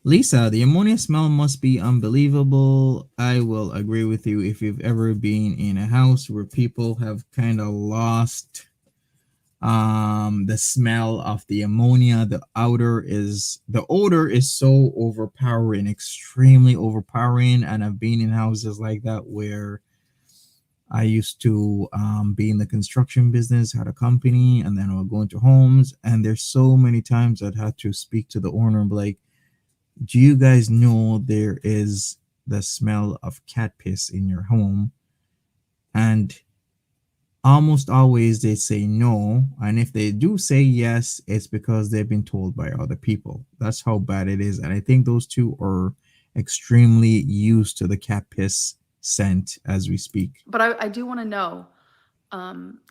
Lisa, the ammonia smell must be unbelievable. I will agree with you if you've ever been in a house where people have kind of lost the smell of the ammonia. The odor is so overpowering, extremely overpowering. And I've been in houses like that where I used to be in the construction business, had a company, and then I would go into homes. And there's so many times I'd have to speak to the owner and be like, do you guys know there is the smell of cat piss in your home? And almost always they say no. And if they do say yes, it's because they've been told by other people. That's how bad it is. And I think those two are extremely used to the cat piss scent as we speak. But I do want to know,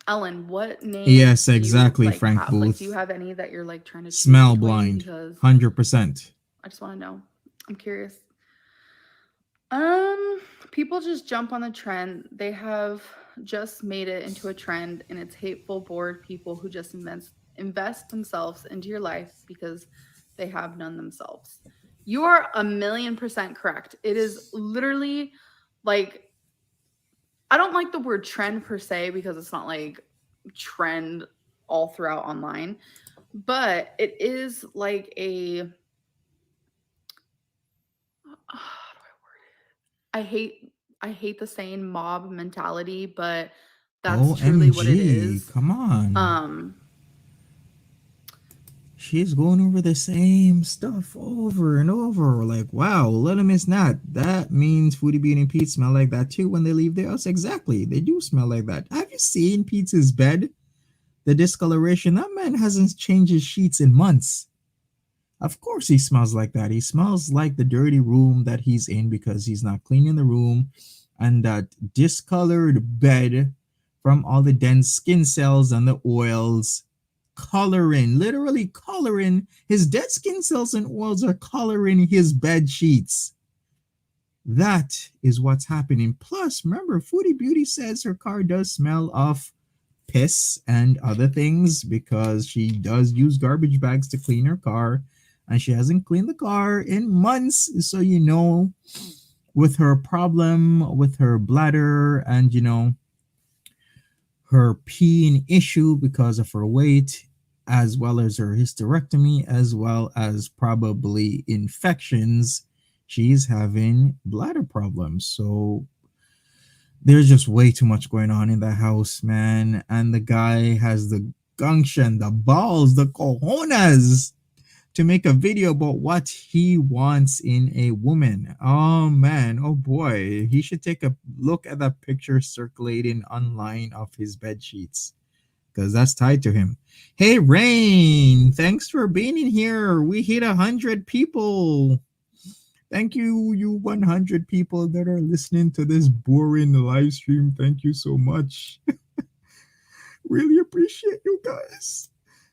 Ellen, what names Yes, do you exactly, like Frank have? Like, do you Booth. have any that you're like trying to choose Smell between? blind. Because 100%. I just want to know. I'm curious. Um, People just jump on the trend. They have just made it into a trend, and it's hateful, bored people who just invest themselves into your life because they have none themselves. You are 1,000,000% correct. It is literally like, I don't like the word trend per se because it's not like trend all throughout online, but it is like a, how do I word it? I hate the saying mob mentality, but that's truly what it OMG. is. Come on. Um She's going over the same stuff over and over. Like, wow, let them miss not. That means Foodie Beauty and Pete smell like that too when they leave their house. Exactly. They do smell like that. Have you seen Pete's bed? The discoloration. That man hasn't changed his sheets in months. Of course he smells like that. He smells like the dirty room that he's in because he's not cleaning the room. And that discolored bed from all the dense skin cells and the oils coloring, literally coloring. His dead skin cells and oils are coloring his bed sheets. That is what's happening. Plus, remember, Foodie Beauty says her car does smell of piss and other things because she does use garbage bags to clean her car, and she hasn't cleaned the car in months. So, with her problem with her bladder and, her peeing issue because of her weight, as well as her hysterectomy, as well as probably infections, she's having bladder problems. So there's just way too much going on in the house, man. And the guy has the gumption, the balls, the cojones to make a video about what he wants in a woman. Oh man, oh boy. He should take a look at that picture circulating online of his bed sheets because that's tied to him. Hey Rain, thanks for being in here. We hit 100 people. Thank you, you 100 people that are listening to this boring live stream. Thank you so much. Really appreciate you guys.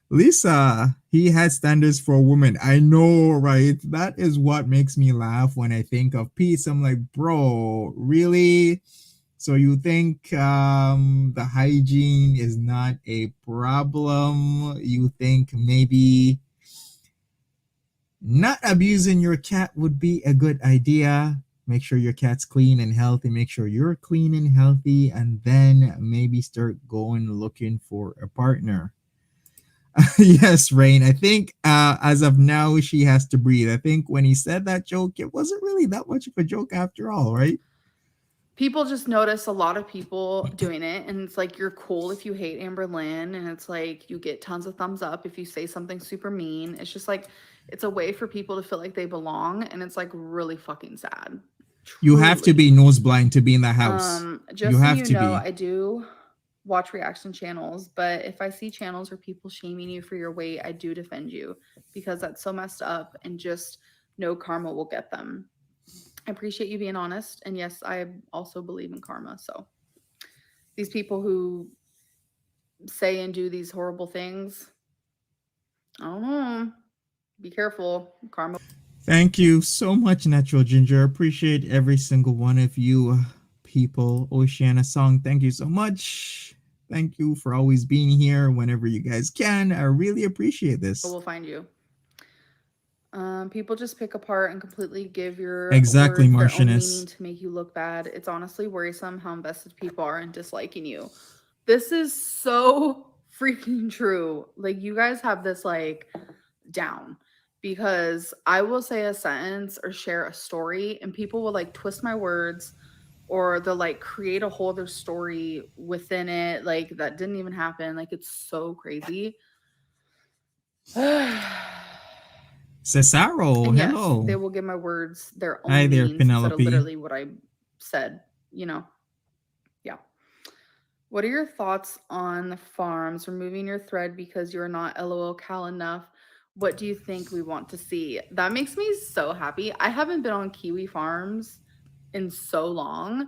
Lisa, he had standards for a woman. I know, right? That is what makes me laugh when I think of peace. I'm like, bro, really? So you think the hygiene is not a problem? You think maybe not abusing your cat would be a good idea? Make sure your cat's clean and healthy. Make sure you're clean and healthy, and then maybe start going looking for a partner. Yes, Rain. I think as of now, she has to breathe. I think when he said that joke, it wasn't really that much of a joke after all, right? People just notice a lot of people doing it, and it's like you're cool if you hate Amberlynn, and it's like you get tons of thumbs up if you say something super mean. It's just like it's a way for people to feel like they belong, and it's like really fucking sad. You have to Truly. be nose blind to be in the house. You Just so have you to know, be. I do watch reaction channels, but if I see channels where people shaming you for your weight, I do defend you because that's so messed up, and just no karma will get them. I appreciate you being honest. And yes, I also believe in karma. So these people who say and do these horrible things, I don't know. Be careful. Karma. Thank you so much, Natural Ginger. Appreciate every single one of you people. Oceana Song, thank you so much. Thank you for always being here whenever you guys can. I really appreciate this. Will find you. People just pick apart and completely give your Exactly, words their own meaning Martianess. to make you look bad. It's honestly worrisome how invested people are in disliking you. This is so freaking true. Like, you guys have this like down, because I will say a sentence or share a story and people will like twist my words, or they'll like create a whole other story within it, like that didn't even happen. Like, it's so crazy. Cesaro, And yes, hello. they will give my words their Hi own there, meanings instead of Penelope. literally what I said, you know? Yeah. What are your thoughts on the farms removing your thread because you're not LOL Cal enough? What do you think we want to see? That makes me so happy. I haven't been on Kiwi Farms in so long.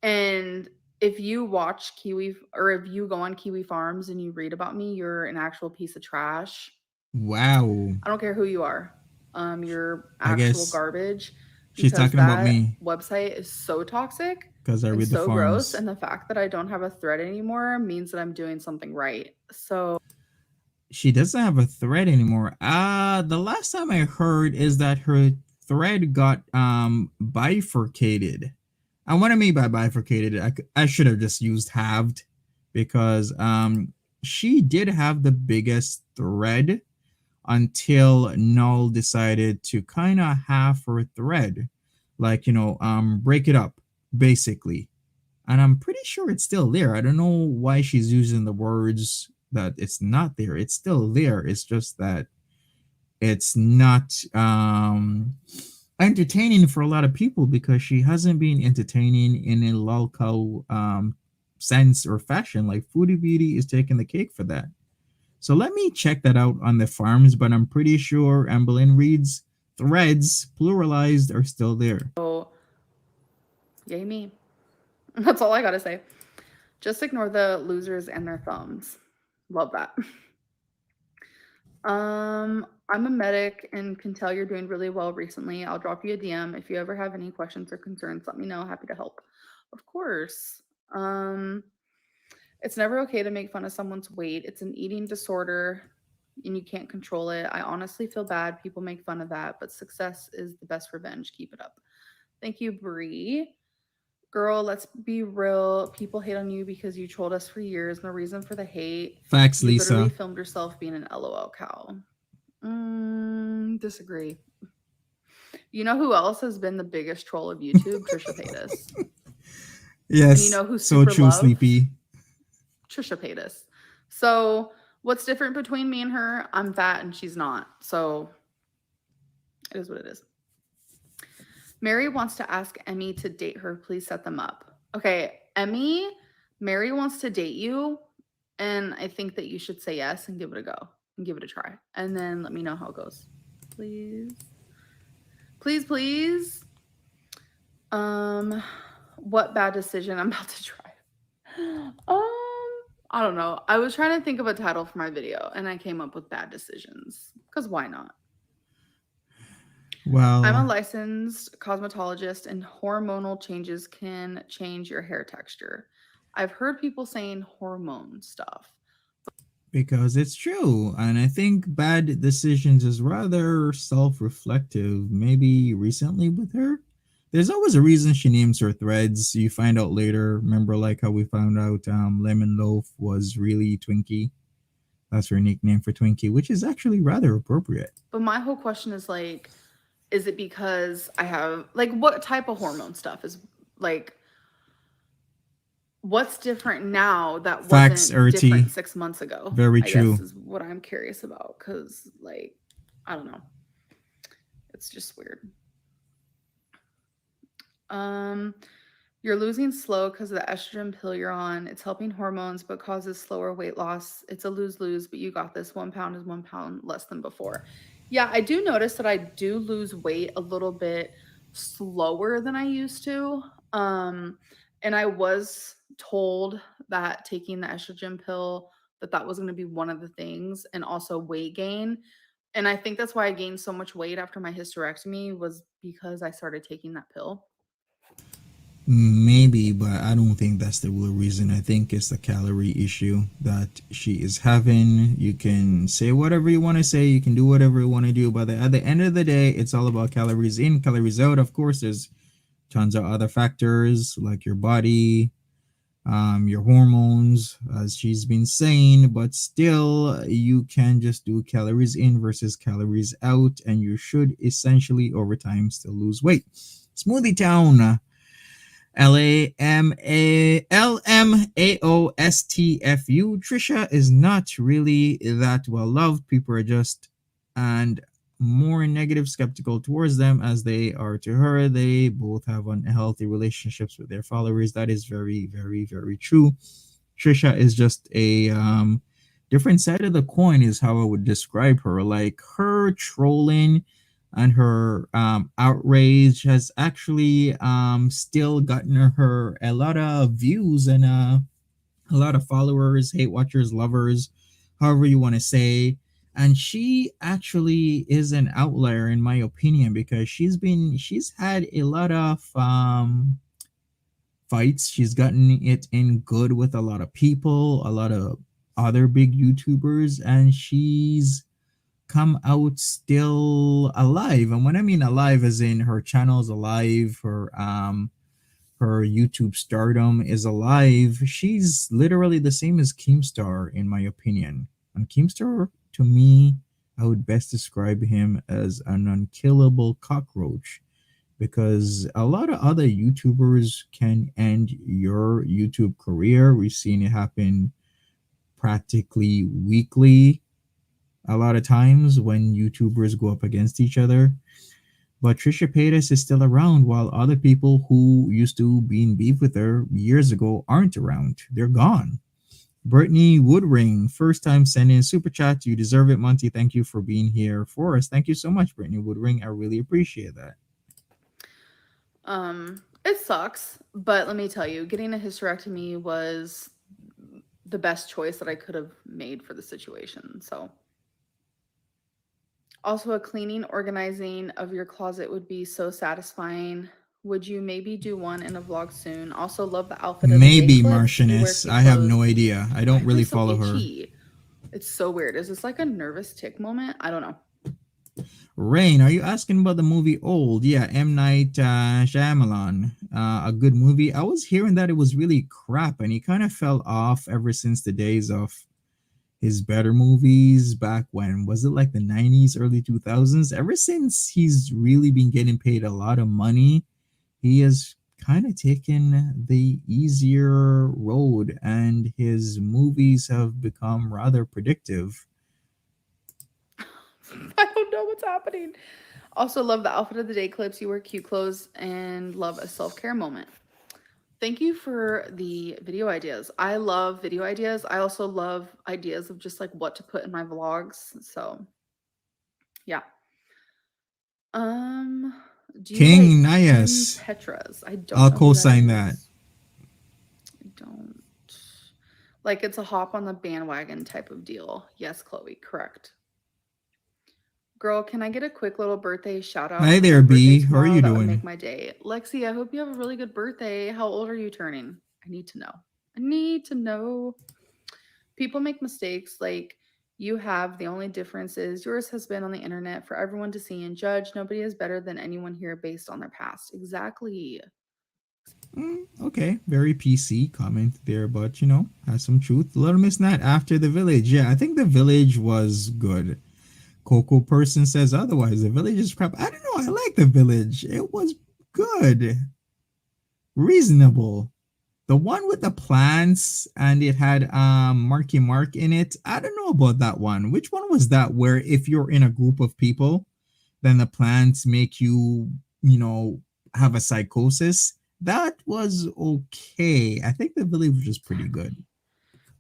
And if you watch Kiwi, or if you go on Kiwi Farms and you read about me, you're an actual piece of trash. Wow. I don't care who you are. You're I actual guess garbage, she's because talking about that me website is so toxic because I and read the so gross. farms. And the fact that I don't have a thread anymore means that I'm doing something right. So, She doesn't have a thread anymore. The last time I heard is that her thread got bifurcated. And what I mean by bifurcated, I should have just used halved, because she did have the biggest thread until Null decided to kind of half her thread, like, break it up basically. And I'm pretty sure it's still there. I don't know why she's using the words that it's not there. It's still there. It's just that it's not entertaining for a lot of people, because she hasn't been entertaining in a local sense or fashion. Like Foodie Beauty is taking the cake for that. So let me check that out on the farms, but I'm pretty sure Amberlynn Reid's threads, pluralized, are still there. yay me. That's all I got to say. Just ignore the losers and their thumbs. Love that. I'm a medic and can tell you're doing really well recently. I'll drop you a DM. If you ever have any questions or concerns, let me know. Happy to help. Of course. It's never okay to make fun of someone's weight. It's an eating disorder and you can't control it. I honestly feel bad people make fun of that, but success is the best revenge. Keep it up. Thank you, Bree. Girl, let's be real. People hate on you because you trolled us for years. No reason for the hate. Facts, You literally Lisa. filmed yourself being an LOL cow. Disagree. You know who else has been the biggest troll of YouTube? Trisha Paytas. And you Yes, know who so super true, loves? Sleepy. Trisha Paytas. So what's different between me and her? I'm fat and she's not. So it is what it is. Mary wants to ask Emmy to date her. Please set them up. Okay, Emmy, Mary wants to date you. And I think that you should say yes and give it a go and give it a try. And then let me know how it goes. Please. Please, please. Um, what bad decision I'm about to try? I don't know. I was trying to think of a title for my video and I came up with bad decisions. Because why not? I'm a Well, licensed cosmetologist and hormonal changes can change your hair texture. I've heard people saying hormone stuff. because it's true. And I think bad decisions is rather self reflective. Maybe recently with her. There's always a reason she names her threads. You find out later. Remember, like how we found out Lemon Loaf was really Twinkie? That's her nickname for Twinkie, which is actually rather appropriate. But my whole question is like, is it because I have, like, what type of hormone stuff is, like, what's different now that Facts, wasn't different Erty. 6 months ago? Very I guess true. is what I'm curious about. Because, like, I don't know. It's just weird. Um, you're losing slow because of the estrogen pill you're on. It's helping hormones, but causes slower weight loss. It's a lose lose, but you got this. 1 pound is 1 pound less than before. Yeah, I do notice that I do lose weight a little bit slower than I used to. And I was told that taking the estrogen pill, that was going to be one of the things, and also weight gain. And I think that's why I gained so much weight after my hysterectomy, was because I started taking that pill. Maybe, but I don't think that's the real reason. I think it's the calorie issue that she is having. You can say whatever you want to say, you can do whatever you want to do, but at the end of the day, it's all about calories in, calories out. Of course, there's tons of other factors like your body, your hormones, as she's been saying, but still, you can just do calories in versus calories out, and you should essentially over time still lose weight. Smoothie Town. LMAOSTFU. Trisha is not really that well loved. People are just and more negative, skeptical towards them as they are to her. They both have unhealthy relationships with their followers. That is very, very, very true. Trisha is just a different side of the coin, is how I would describe her. Like her trolling and her outrage has actually still gotten her a lot of views and a lot of followers, hate watchers, lovers, however you want to say. And she actually is an outlier in my opinion because she's had a lot of fights. She's gotten it in good with a lot of people, a lot of other big YouTubers, and she's come out still alive. And when I mean alive, as in her channel's alive, her YouTube stardom is alive. She's literally the same as Keemstar, in my opinion. And Keemstar, to me, I would best describe him as an unkillable cockroach because a lot of other YouTubers can end your YouTube career. We've seen it happen practically weekly a lot of times when YouTubers go up against each other. But Trisha Paytas is still around while other people who used to be in beef with her years ago aren't around. They're gone. Brittany Woodring, first time sending super chat. You deserve it, Monty. Thank you for being here for us. Thank you so much, Brittany Woodring. I really appreciate that. It sucks, but let me tell you, getting a hysterectomy was the best choice that I could have made for the situation. So, also a cleaning, organizing of your closet would be so satisfying. Would you maybe do one in a vlog soon? Also, love the outfit of the day Maybe clips. You wear Martianess. cute I have clothes. no idea. I Why don't are they really so follow her. itchy? It's so weird. Is this like a nervous tick moment? I don't know. Rain, are you asking about the movie Old? Yeah, M. Night Shyamalan. A good movie. I was hearing that it was really crap and he kind of fell off ever since the days of his better movies back when. Was it like the 90s, early 2000s? Ever since he's really been getting paid a lot of money, he has kind of taken the easier road and his movies have become rather predictive. I don't know what's happening. Also, love the outfit of the day clips. You wear cute clothes and love a self care moment. Thank you for the video ideas. I love video ideas. I also love ideas of just like what to put in my vlogs. So, yeah. Um, Do you King like Kim Nias. Petras? I don't I'll know who that co-sign that. is. I don't. Like it's a hop on the bandwagon type of deal. Yes, Chloe, correct. Girl, can I get a quick little birthday shout out? Hi It's there, my birthday B. How are tomorrow. you That would make doing? my day. Lexi, I hope you have a really good birthday. How old are you turning? I need to know. I need to know. People make mistakes like you have. The only difference is yours has been on the internet for everyone to see and judge. Nobody is better than anyone here based on their past. Exactly. Okay, very PC comment there, but has some truth. Little Miss Nat after the village. Yeah, I think the village was good. Coco person says otherwise. The village is crap. I don't know. I like the village. It was good, reasonable. The one with the plants and it had Marky Mark in it. I don't know about that one. Which one was that? Where if you're in a group of people, then the plants make you have a psychosis. That was okay. I think the village was pretty good.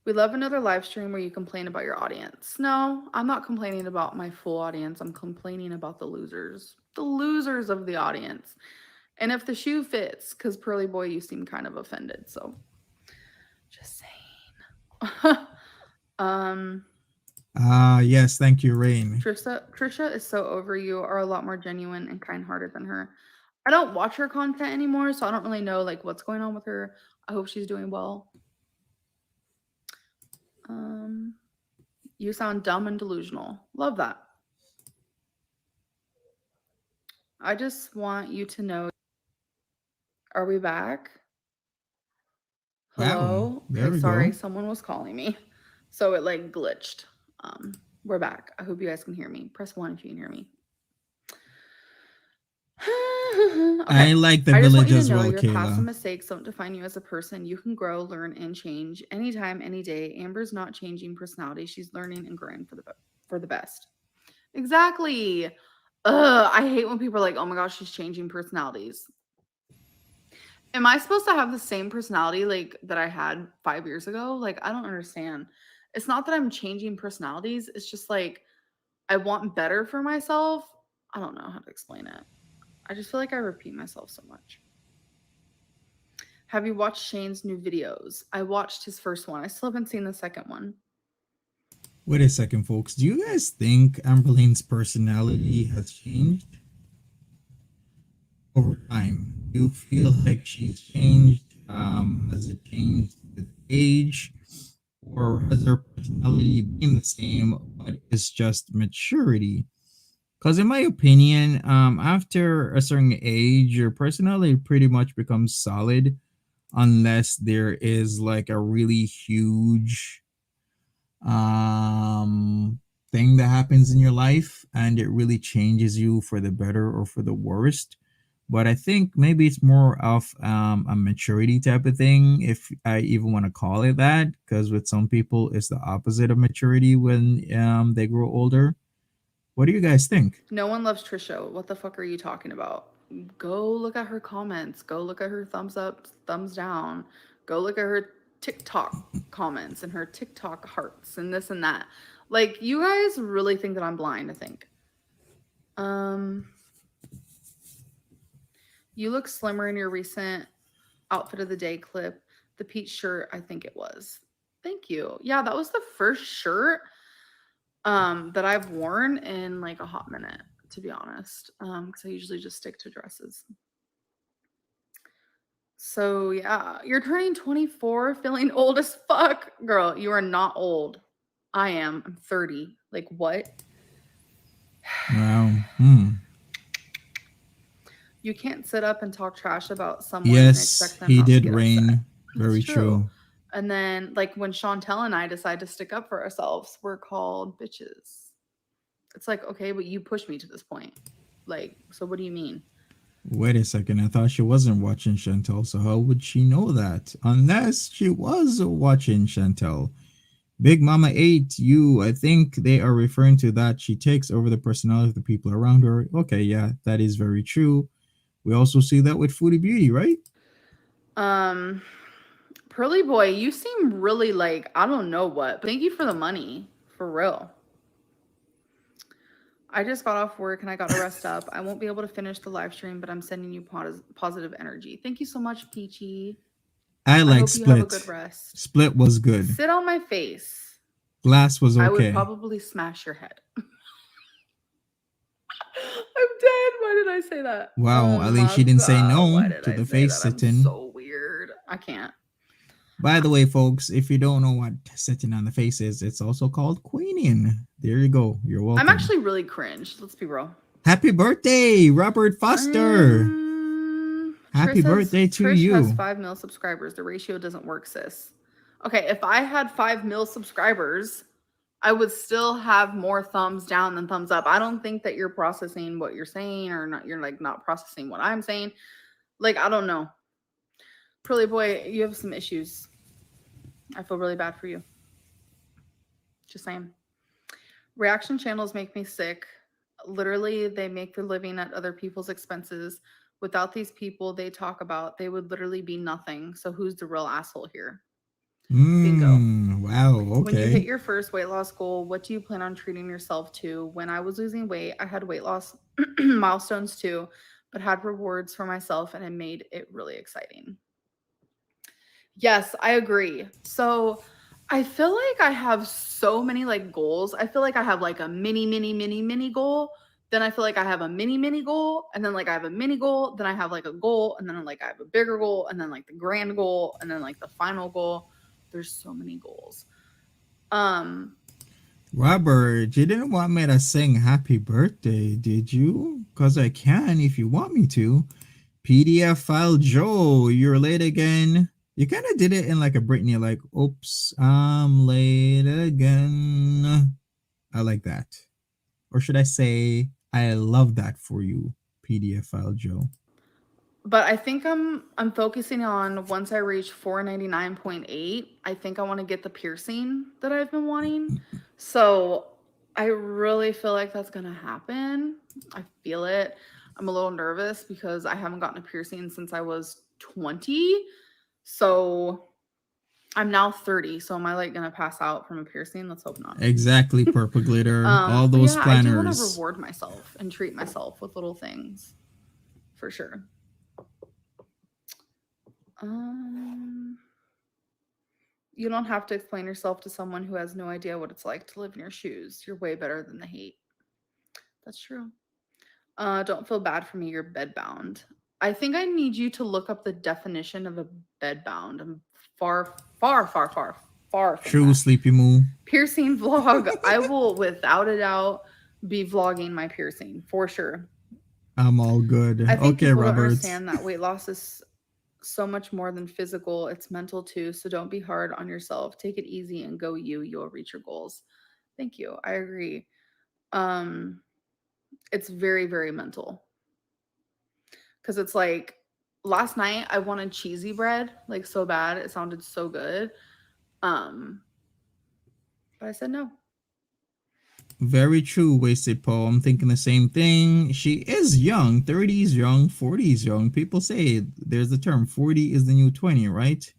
We love another live stream where you complain about your audience. No, I'm not complaining about my full audience. I'm complaining about the losers of the audience. And if the shoe fits, because Pearly Boy, you seem kind of offended. So just saying. um, Yes, thank you, Rain. Trisha is so over you. Are a lot more genuine and kind-hearted than her. I don't watch her content anymore, so I don't really know like what's going on with her. I hope she's doing well. Um, you sound dumb and delusional. Love that. I just want you to know. Are we back? Wow, Hello? there Okay, we sorry. go. Someone was calling me. So it like glitched. Um, we're back. I hope you guys can hear me. Press 1 if you can hear me. I Okay. like the I just want village you to as know well, your past and Kayla. mistakes don't define you as a person. You can grow, learn, and change anytime, any day. Amber's not changing personality. She's learning and growing for the best. Exactly. I hate when people are like, "Oh my gosh, she's changing personalities." Am I supposed to have the same personality like that I had 5 years ago? Like I don't understand. It's not that I'm changing personalities. It's just like I want better for myself. I don't know how to explain it. I just feel like I repeat myself so much. Have you watched Shane's new videos? I watched his first one. I still haven't seen the second one. Wait a second, folks. Do you guys think Amberlynn's personality has changed over time? Do you feel like she's changed? Has it changed with age? Or has her personality been the same, but it's just maturity? Because in my opinion, after a certain age, your personality pretty much becomes solid unless there is like a really huge um thing that happens in your life and it really changes you for the better or for the worst. But I think maybe it's more of a maturity type of thing, if I even want to call it that, because with some people it's the opposite of maturity when they grow older. What do you guys think? No one loves Trisha. What the fuck are you talking about? Go look at her comments. Go look at her thumbs up, thumbs down. Go look at her TikTok comments and her TikTok hearts and this and that. Like you guys really think that I'm blind, I think. Um you look slimmer in your recent outfit of the day clip. The peach shirt, I think it was. Thank you. Yeah, that was the first shirt that I've worn in like a hot minute, to be honest. Because I usually just stick to dresses. So yeah, you're turning 24, feeling old as fuck. Girl, you are not old. I am. I'm 30. Like what? Wow. You can't sit up and talk trash about someone and Yes, expect them he not to did, get upset. Rain. It's Very true. true. And then like when Chantelle and I decide to stick up for ourselves, we're called bitches. It's like, okay, but you pushed me to this point. Like, so what do you mean? Wait a second, I thought she wasn't watching Chantelle, so how would she know that? Unless she was watching Chantelle. Big Mama 8, you, I think they are referring to that she takes over the personality of the people around her. Okay, yeah, that is very true. We also see that with Foodie Beauty, right? Um, Pearly Boy, you seem really like, I don't know what, but thank you for the money. For real. I just got off work and I got to rest up. I won't be able to finish the live stream, but I'm sending you positive energy. Thank you so much, Peachy. I I like hope you have a good Split. rest. Split was good. Sit on my face. Glass was I would okay. probably smash your head. I'm dead. Why did I say that? Wow, Oh at least my she didn't say god. no Why did to I the say face that? I'm sitting. so weird. I can't. By the way, folks, if you don't know what sitting on the face is, it's also called queening. There you go. You're I'm welcome. actually really cringe. Let's be real. Happy birthday, Robert Foster. Happy birthday to Trish has you. 5 mil subscribers. The ratio doesn't work, sis. Okay, if I had 5 mil subscribers, I would still have more thumbs down than thumbs up. I don't think that you're processing what you're saying, or not. You're like not processing what I'm saying. Like, I don't know. Pearly boy, you have some issues. I feel really bad for you. Just saying. Reaction channels make me sick. Literally, they make their living at other people's expenses. Without these people they talk about, they would literally be nothing. So who's the real asshole here? Bingo. Wow, When you hit okay. your first weight loss goal, what do you plan on treating yourself to? When I was losing weight, I had weight loss milestones too, but had rewards for myself, and it made it really exciting. Yes, I agree. So I feel like I have so many like goals. I feel like I have like a mini goal. Then I feel like I have a mini goal. And then like I have a mini goal. Then I have like a goal. And then like I have a bigger goal. And then like the grand goal. And then like the final goal. There's so many goals. Robert, you didn't want me to sing happy birthday, did you? Because I can if you want me to. PDF file Joe, you're late again. You kind of did it in like a Britney, like, oops, I'm late again. I like that. Or should I say, I love that for you, PDF file Joe. But I think I'm focusing on, once I reach 499.8, I think I want to get the piercing that I've been wanting. So I really feel like that's going to happen. I feel it. I'm a little nervous because I haven't gotten a piercing since I was 20. So I'm now 30. So am I like going to pass out from a piercing? Let's hope not. Exactly, Purple Glitter. All But those yeah, I do want to planners. reward myself and treat myself with little things. For sure. You don't have to explain yourself to someone who has no idea what it's like to live in your shoes. You're way better than the hate. That's true. Don't feel bad for me. You're bedbound. I think I need you to look up the definition of a bedbound. I'm far from True, that. Sleepy Moo. Piercing vlog. I will, without a doubt, be vlogging my piercing for sure. I'm all good. I think Okay, people don't Robert. understand that weight loss is so much more than physical. It's mental too. So don't be hard on yourself. Take it easy and go you. You'll reach your goals. Thank you. I agree. It's very, very mental. Because it's like, last night I wanted cheesy bread, like so bad. It sounded so good. But I said no. Very true, Wasted Paul. I'm thinking the same thing. She is young. 30 is young. 40 is young. People say there's the term 40 is the new 20, right?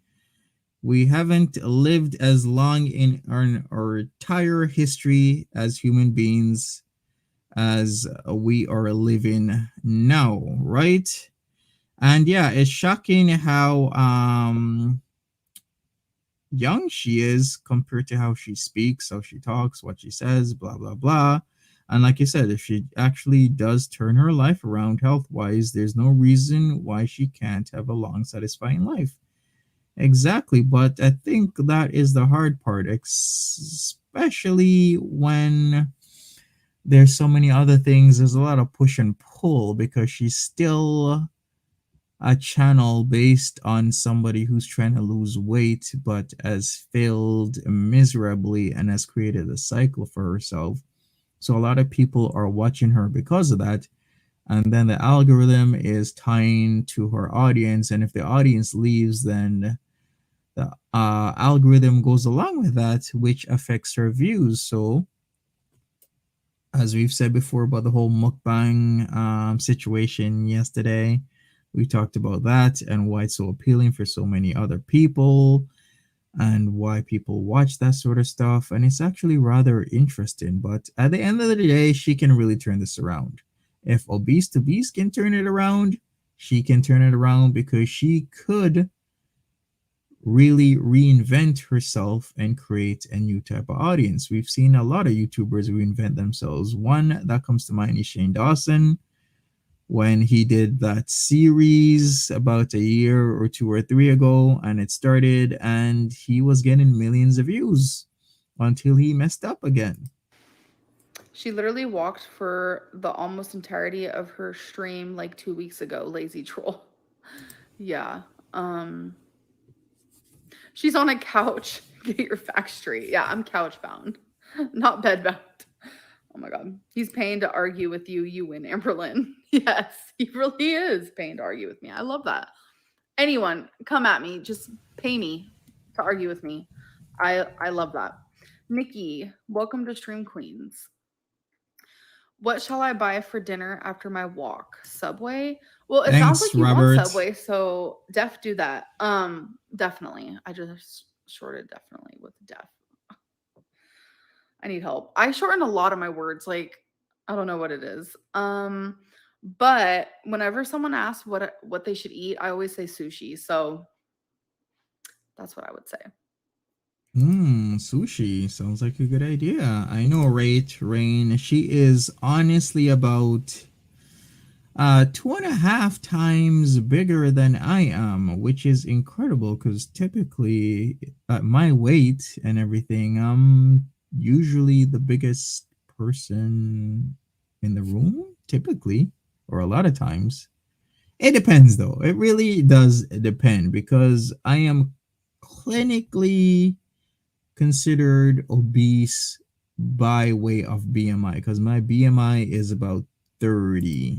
We haven't lived as long in our entire history as human beings as we are living now, right? And yeah, it's shocking how young she is compared to how she speaks, how she talks, what she says, blah blah blah. And like you said, if she actually does turn her life around health wise, there's no reason why she can't have a long, satisfying life. Exactly, but I think that is the hard part, especially when there's so many other things. There's a lot of push and pull because she's still a channel based on somebody who's trying to lose weight but has failed miserably and has created a cycle for herself. So a lot of people are watching her because of that. And then the algorithm is tying to her audience. And if the audience leaves, then the algorithm goes along with that, which affects her views. So, as we've said before about the whole mukbang situation yesterday, we talked about that and why it's so appealing for so many other people. and why people watch that sort of stuff. And it's actually rather interesting. But at the end of the day, she can really turn this around. If Obese to Beast can turn it around, she can turn it around because she could really reinvent herself and create a new type of audience. We've seen a lot of YouTubers reinvent themselves. One that comes to mind is Shane Dawson when he did that series about a year or two or three ago, and it started, and he was getting millions of views until he messed up again. She literally walked for the almost entirety of her stream like 2 weeks ago, lazy troll. Yeah. Um she's on a couch. Get your facts straight. Yeah, I'm couch bound, not bed bound. Oh my god. He's paying to argue with you. You win, Amberlynn. Yes, he really is paying to argue with me. I love that. Anyone, come at me. Just pay me to argue with me. I love that. Nikki, welcome to Stream Queens. What shall I buy for dinner after my walk? Subway? Well, it sounds Thanks, like you want Robert. Subway, so def do that. Definitely. I just shorted definitely with def. I need help. I shorten a lot of my words, like I don't know what it is. But whenever someone asks what they should eat, I always say sushi. So that's what I would say. Sushi sounds like a good idea. I know Rain. She is honestly about 2.5 times bigger than I am, which is incredible because typically at my weight and everything, I'm usually the biggest person in the room, typically, or a lot of times. It depends though. It really does depend because I am clinically considered obese by way of BMI because my BMI is about 30.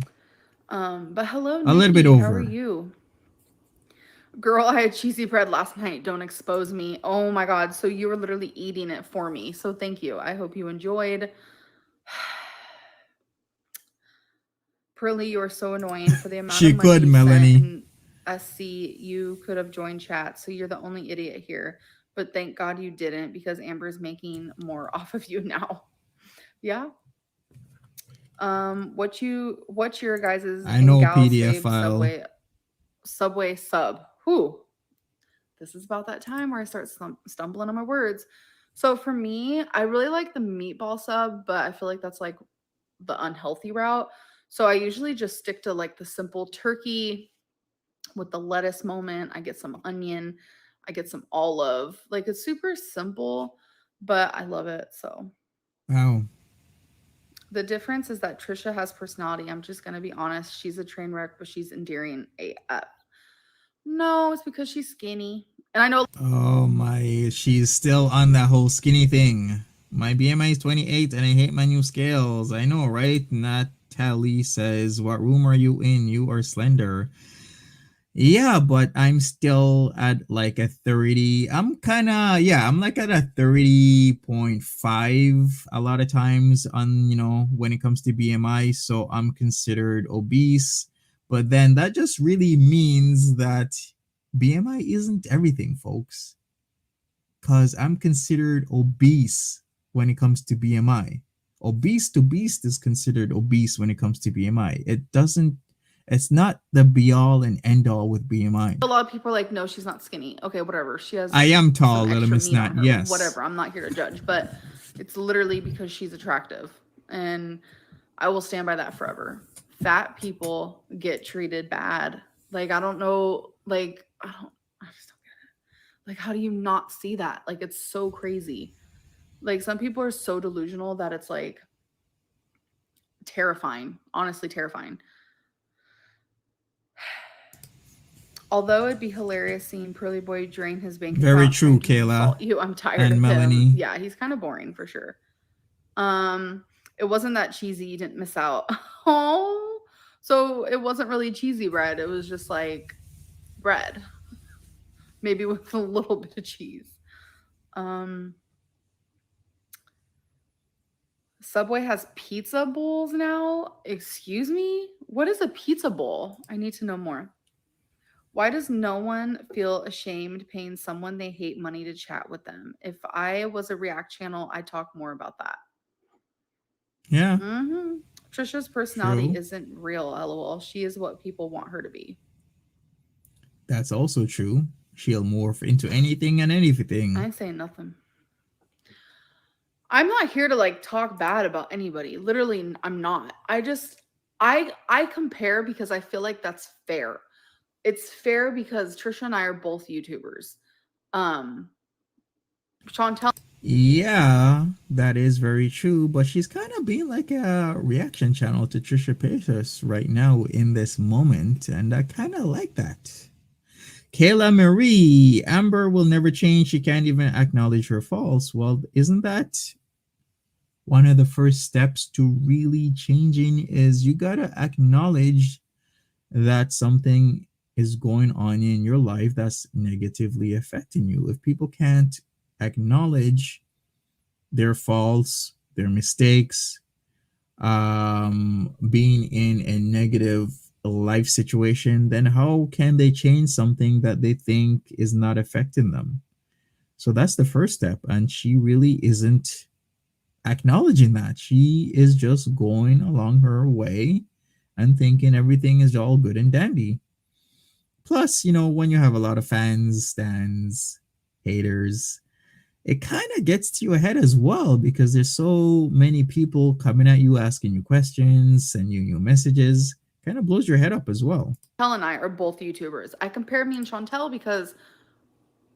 But hello, A little bit Nikki. How are over. you? Girl, I had cheesy bread last night. Don't expose me. Oh my God. So you were literally eating it for me. So thank you. I hope you enjoyed. Pearly, you are so annoying for the amount of She money could, you spent Melanie. in SC. You could have joined chat. So you're the only idiot here. But thank God you didn't because Amber's making more off of you now. Yeah. What's your guys's I in know gal PDF save file. Subway sub? Who? This is about that time where I start stumbling on my words. So for me, I really like the meatball sub, but I feel like that's like the unhealthy route. So I usually just stick to like the simple turkey with the lettuce moment. I get some onion, I get some olive. Like it's super simple, but I love it. So Wow. the difference is that Trisha has personality. I'm just gonna be honest. She's a train wreck, but she's endearing AF. No, it's because she's skinny. And I know Oh my, she's still on that whole skinny thing. My BMI is 28 and I hate my new scales. I know, right? Natalie says, what room are you in? You are slender. Yeah, but I'm still at like a 30. I'm like at a 30.5 a lot of times on, when it comes to BMI. So I'm considered obese. But then that just really means that BMI isn't everything, folks, because I'm considered obese when it comes to BMI. Obese to beast is considered obese when it comes to BMI. It's not the be all and end all with BMI. a lot of people are like, no, she's not skinny. Okay, whatever. She I has am some tall, little extra miss meat on Nat, her. yes. Whatever. I'm not here to judge, but it's literally because she's attractive. And I will stand by that forever. Fat people get treated bad. Like, I don't know. Like, I just don't get it. Like, how do you not see that? Like, it's so crazy. Like, some people are so delusional that it's like terrifying. Honestly, terrifying. Although it'd be hilarious seeing Pearly Boy drain his bank Very account true, trying to Kayla insult you. I'm tired and of him. Melanie. Yeah, he's kind of boring for sure. It wasn't that cheesy. You didn't miss out. Oh, so it wasn't really cheesy bread. It was just like bread, maybe with a little bit of cheese. Um, Subway has pizza bowls now. Excuse me? What is a pizza bowl? I need to know more. Why does no one feel ashamed paying someone they hate money to chat with them? If I was a React channel, I'd talk more about that. Yeah, Mm-hmm. Trisha's personality true. isn't real, lol. She is what people want her to be. That's also true. She'll morph into anything and I anything. ain't saying nothing. I'm not here to like talk bad about anybody. Literally, I'm not. I compare because I feel like that's fair. It's fair because Trisha and I are both YouTubers. Um, Chantelle. Yeah, that is very true, but she's kind of being like a reaction channel to Trisha Paytas right now in this moment, and I kind of like that. Kayla Marie, Amber will never change. She can't even acknowledge her faults. Well, isn't that one of the first steps to really changing is you got to acknowledge that something is going on in your life that's negatively affecting you. If people can't acknowledge their faults, their mistakes, being in a negative life situation, then how can they change something that they think is not affecting them? So that's the first step. And she really isn't acknowledging that. She is just going along her way and thinking everything is all good and dandy. Plus, when you have a lot of fans, stands, haters, it kind of gets to your head as well because there's so many people coming at you, asking you questions, sending you messages. Kind of blows your head up as well. And I are both YouTubers. I compare me and Chantelle because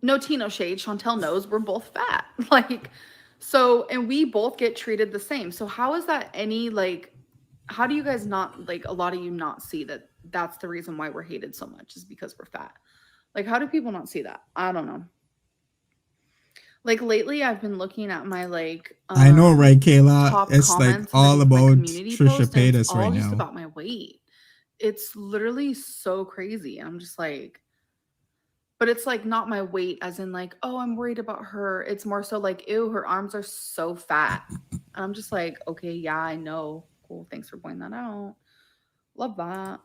no tea, no shade. Chantelle knows we're both fat. Like, so, and we both get treated the same. So, how is that any like, how do you guys not, like, a lot of you not see that that's the reason why we're hated so much is because we're fat? Like, how do people not see that? I don't know. Like, lately, I've been looking at my, like, I know, right, Kayla? top It's like comments all underneath my about community Trisha post, and it's Paytas right all just now. about my weight. It's literally so crazy. And I'm just like, but it's like not my weight as in like, oh, I'm worried about her. It's more so like, ew, her arms are so fat. And I'm just like, okay, yeah, I know. Cool. Thanks for pointing that out. Love that.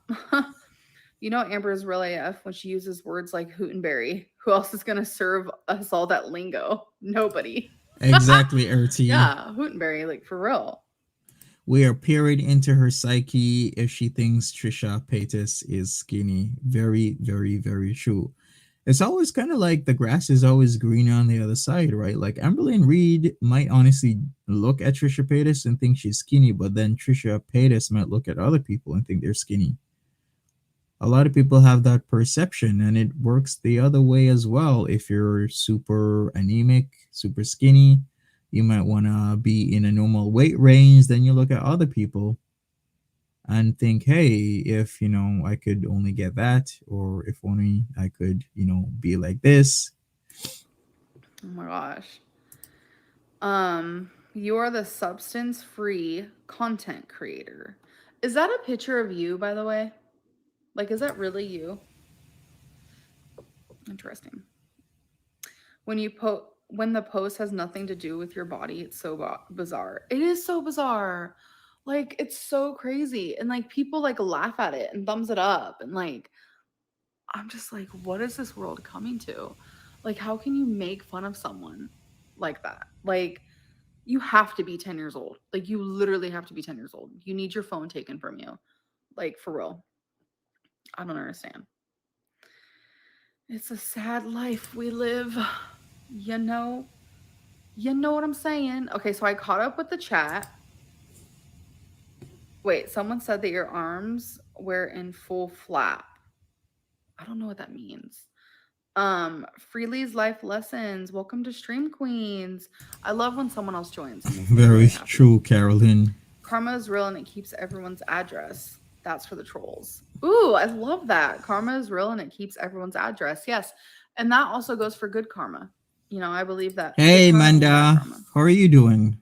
Amber is real AF when she uses words like Hootenberry. Who else is gonna serve us all that lingo? Nobody. Exactly, RT. Yeah, Hootenberry, like for real. We are peering into her psyche if she thinks Trisha Paytas is skinny. Very, very, very true. It's always kind of like the grass is always greener on the other side, right? Like Amberlynn Reid might honestly look at Trisha Paytas and think she's skinny, but then Trisha Paytas might look at other people and think they're skinny. A lot of people have that perception, and it works the other way as well. If you're super anemic, super skinny, you might want to be in a normal weight range. Then you look at other people and think, hey, if I could only get that, or if only I could be like this. Oh my gosh. You are the substance free content creator. Is that a picture of you, by the way? Like, is that really you? Interesting. When the post has nothing to do with your body, it's so bizarre. It is so bizarre. Like, it's so crazy. And like people like laugh at it and thumbs it up and like I'm just like, what is this world coming to? Like, how can you make fun of someone like that? Like, you have to be 10 years old. Like, you literally have to be 10 years old. You need your phone taken from you. Like, for real. I don't understand. It's a sad life we live. You know? You know what I'm saying? Okay, so I caught up with the chat. Wait, someone said that your arms were in full flap. I don't know what that means. Freely's life lessons. Welcome to Stream Queens. I love when someone else joins. It makes me Very really happy. true, Carolyn. Karma is real and it keeps everyone's address. That's for the trolls. Ooh, I love that. Karma is real and it keeps everyone's address. Yes. And that also goes for good karma. I believe that. Hey, Good karma and bad Manda, karma. how are you doing?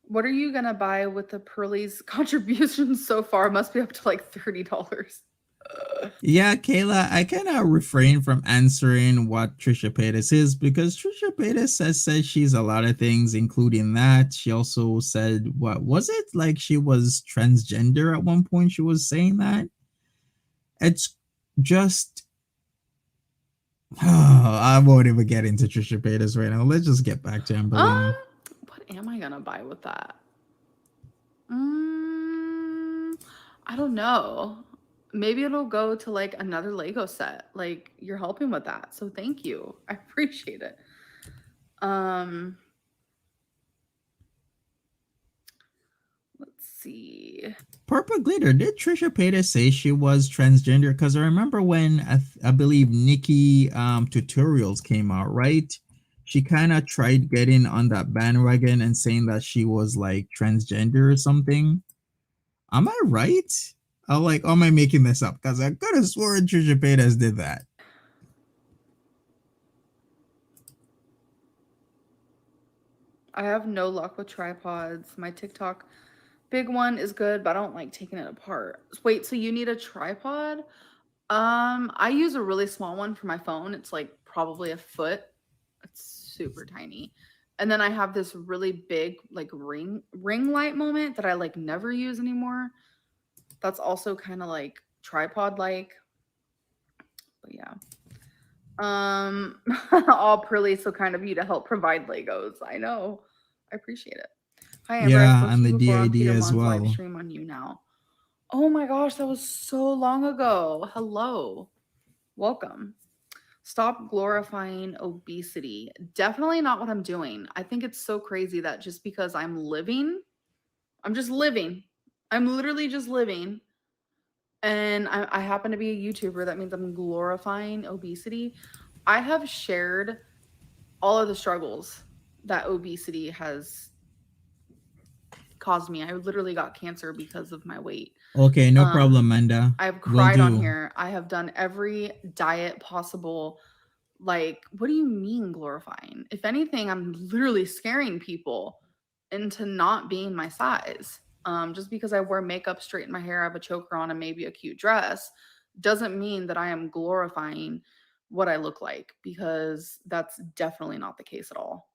What are you gonna buy with the Pearly's contributions so far? Must be up to like $30. Yeah, Kayla, I kind of refrain from answering what Trisha Paytas is because Trisha Paytas has said she's a lot of things, including that. She also said, what was it? Like she was transgender at one point, she was saying that. It's just I won't even get into Trisha Paytas right now. Let's just get back to Um, Amberlynn. what am I gonna buy with that? Mm, I don't know. Maybe it'll go to like another Lego set. Like you're helping with that. So thank you. I appreciate it. Um, let's see. Purple Glitter, did Trisha Paytas say she was transgender? Because I remember when I believe Nikki tutorials came out, right? She kind of tried getting on that bandwagon and saying that she was like transgender or something. Am I right? I'm like, am I making this up? Because I could have sworn Trisha Paytas did that. I have no luck with tripods. My TikTok big one is good, but I don't like taking it apart. Wait, so you need a tripod? I use a really small one for my phone. It's like probably a foot. It's super tiny. And then I have this really big like ring light moment that I like never use anymore. That's also kind of like tripod like. But yeah. All pearly, so kind of you to help provide Legos. I know. I appreciate it. Hi Amber, I Yeah, spoke to and you the before on DID Peter as Mon's live well. stream on you now. Oh my gosh, that was so long ago. Hello. Welcome. Stop glorifying obesity. Definitely not what I'm doing. I think it's so crazy that just because I'm just living. I'm literally just living. And I happen to be a YouTuber. That means I'm glorifying obesity. I have shared all of the struggles that obesity has caused me. I literally got cancer because of my weight. Okay, no problem, Manda. I've Will cried on do. here. I have done every diet possible. Like, what do you mean glorifying? If anything, I'm literally scaring people into not being my size. Just because I wear makeup, straighten my hair, I have a choker on, and maybe a cute dress, doesn't mean that I am glorifying what I look like, because that's definitely not the case at all.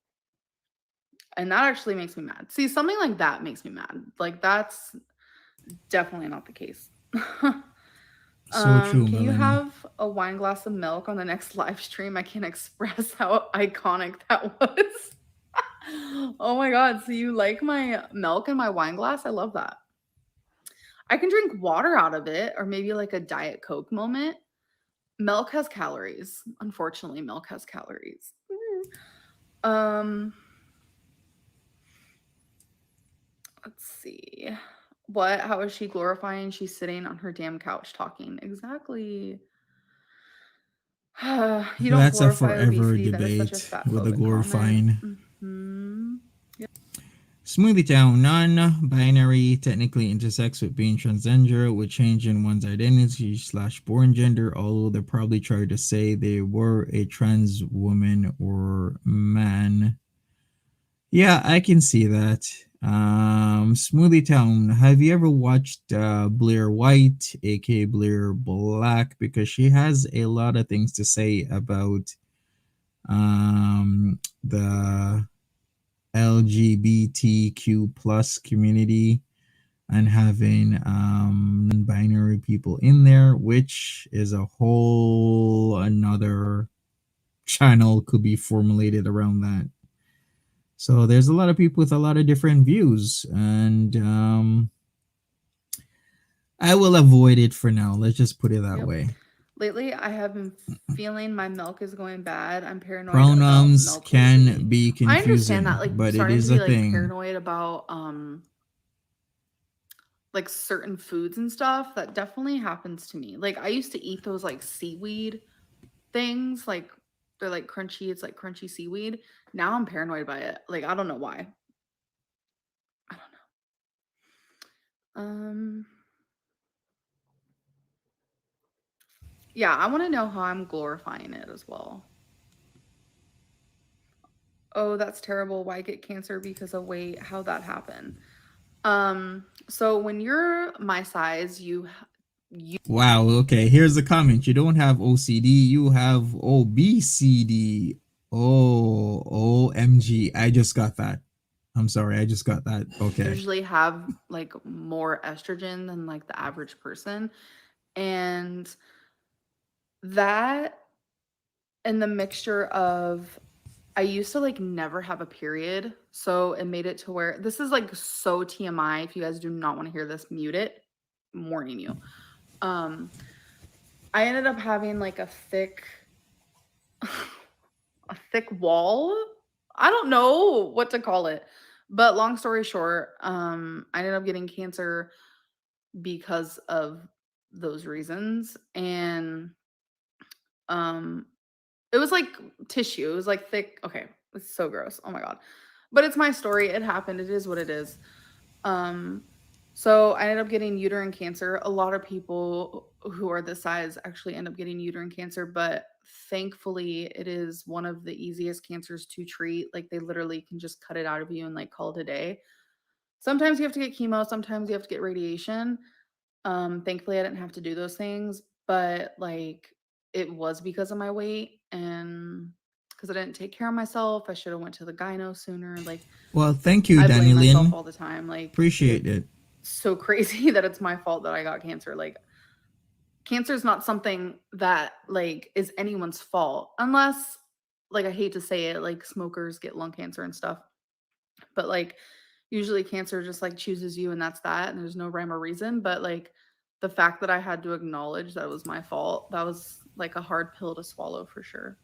And that actually makes me mad. See, something like that makes me mad. Like, that's definitely not the case. So true, Can you Melanie. have a wine glass of milk on the next live stream? I can't express how iconic that was. Oh my god, so you like my milk in my wine glass? I love that. I can drink water out of it, or maybe like a Diet Coke moment. Milk has calories. Unfortunately, milk has calories. Um, let's see. What? How is she glorifying? She's sitting on her damn couch talking. Exactly. You don't That's a glorify forever obesity. That is such a debate fat with the phobic comment. glorifying. Mm-hmm. Smoothie Town, non-binary technically intersex with being transgender, with changing one's identity / born gender, although they probably try to say they were a trans woman or man. Yeah, I can see that. Smoothie Town, have you ever watched Blair White, aka Blair Black? Because she has a lot of things to say about the LGBTQ plus community and having non-binary people in there, which is a whole another channel could be formulated around that. So there's a lot of people with a lot of different views, and I will avoid it for now. Let's just put it that Yep. way. Lately, I have been feeling my milk is going bad. I'm paranoid about Pronouns milk can lately. be I understand confusing, that, like but it starting to is a be like thing. paranoid about like certain foods and stuff. That definitely happens to me. Like I used to eat those like seaweed things, like they're like crunchy, it's like crunchy seaweed. Now I'm paranoid by it. Like I don't know why. I don't know. Yeah, I want to know how I'm glorifying it as well. Oh, that's terrible. Why get cancer because of weight? How'd that happen? So when you're my size, you Wow, okay, here's a comment. You don't have OCD, you have obesity. Oh, OMG. I just got that. I'm sorry, I just got that. Okay. usually have like more estrogen than like the average person. And That and the mixture of I used to like never have a period, so it made it to where this is like so TMI. If you guys do not want to hear this, mute it. I'm warning you. Um, I ended up having like a thick wall. I don't know what to call it. But long story short, I ended up getting cancer because of those reasons. And um it was like tissue. It was like thick. Okay, it's so gross. Oh my god. But it's my story. It happened. It is what it is. Um, so I ended up getting uterine cancer. A lot of people who are this size actually end up getting uterine cancer, but thankfully it is one of the easiest cancers to treat. Like they literally can just cut it out of you and like call it a day. Sometimes you have to get chemo, sometimes you have to get radiation. Thankfully I didn't have to do those things, but like it was because of my weight and because I didn't take care of myself. I should have went to the gyno sooner. Like Well, thank you, I blame myself Danielyn. all the time. Like Appreciate it's it. so crazy that it's my fault that I got cancer. Like cancer is not something that like is anyone's fault unless like I hate to say it, like smokers get lung cancer and stuff. But like usually cancer just like chooses you and that's that and there's no rhyme or reason, but like the fact that I had to acknowledge that it was my fault, that was like a hard pill to swallow for sure.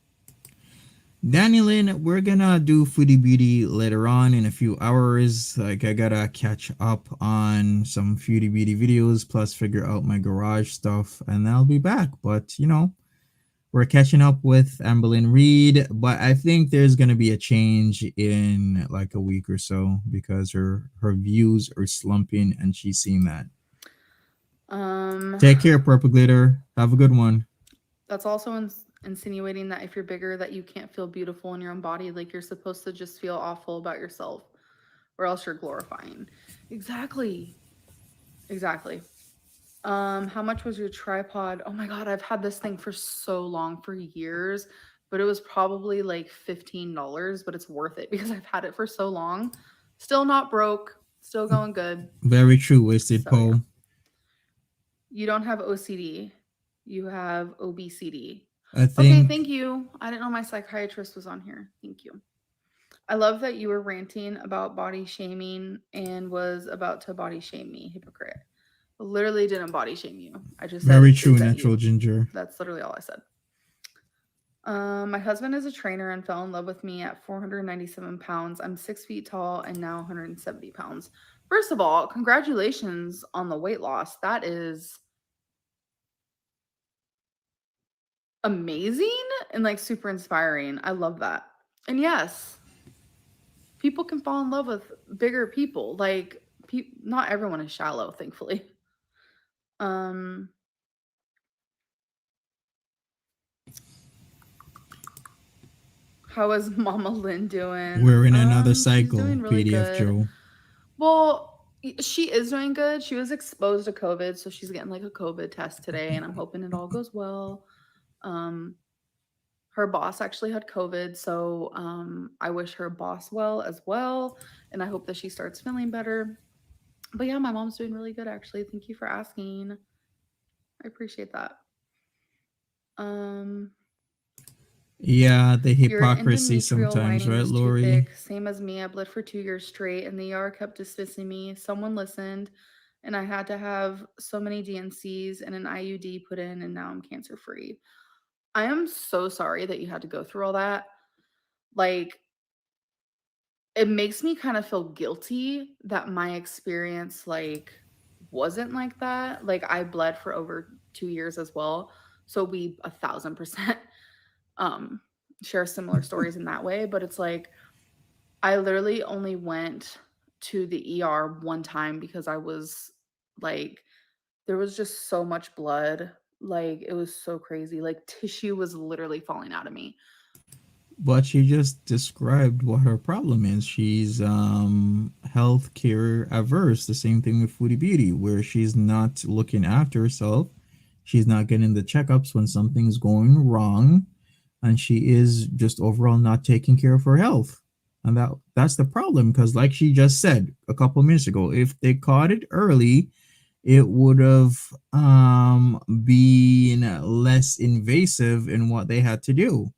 Danielyn, we're gonna do Foodie Beauty later on in a few hours. Like, I gotta catch up on some Foodie Beauty videos, plus figure out my garage stuff, and I'll be back. But, we're catching up with Amberlynn Reid, but I think there's gonna be a change in like a week or so because her views are slumping, and she's seen that. Um Take care, Purple Glitter. Have a good one. that's also insinuating that if you're bigger that you can't feel beautiful in your own body, like you're supposed to just feel awful about yourself or else you're glorifying. Exactly. Exactly. How much was your tripod? Oh my god, I've had this thing for so long, for years, but it was probably like $15, but it's worth it because I've had it for so long. Still not broke, still going good. Very true, Wasted So yeah. Poe. You don't have OCD. You have obesity. I Okay, think thank you. I didn't know my psychiatrist was on here. Thank you. I love that you were ranting about body shaming and was about to body shame me, hypocrite. Literally didn't body shame you. I just very said, true, is that Natural you? Ginger. That's literally all I said. My husband is a trainer and fell in love with me at 497 pounds. I'm 6 feet tall and now 170 pounds. First of all, congratulations on the weight loss. That is amazing and like super inspiring. I love that. And yes, people can fall in love with bigger people. Like, not everyone is shallow, thankfully. Um, how is Mama Lynn doing? We're in another She's doing cycle, really PDF good. Joe. Well, she is doing good. She was exposed to COVID, so she's getting like a COVID test today, and I'm hoping it all goes well. Um, her boss actually had COVID, so I wish her boss well as well, and I hope that she starts feeling better. But yeah, my mom's doing really good actually. Thank you for asking. I appreciate that. Um, Yeah, the your hypocrisy endometrial sometimes, lining right, is too Lori? thick. Same as me. I bled for 2 years straight, and the ER kept dismissing me. Someone listened, and I had to have so many DNCs and an IUD put in, and now I'm cancer free. I am so sorry that you had to go through all that. Like, it makes me kind of feel guilty that my experience like wasn't like that. Like I bled for over 2 years as well. So we 1,000% um share similar stories in that way. But it's like I literally only went to the ER one time because I was like there was just so much blood. Like it was so crazy. Like tissue was literally falling out of me. But she just described what her problem is. She's healthcare averse. The same thing with Foodie Beauty, where she's not looking after herself. She's not getting the checkups when something's going wrong, and she is just overall not taking care of her health. And that's the problem because, like she just said a couple of minutes ago, if they caught it early, it would have been less invasive in what they had to do.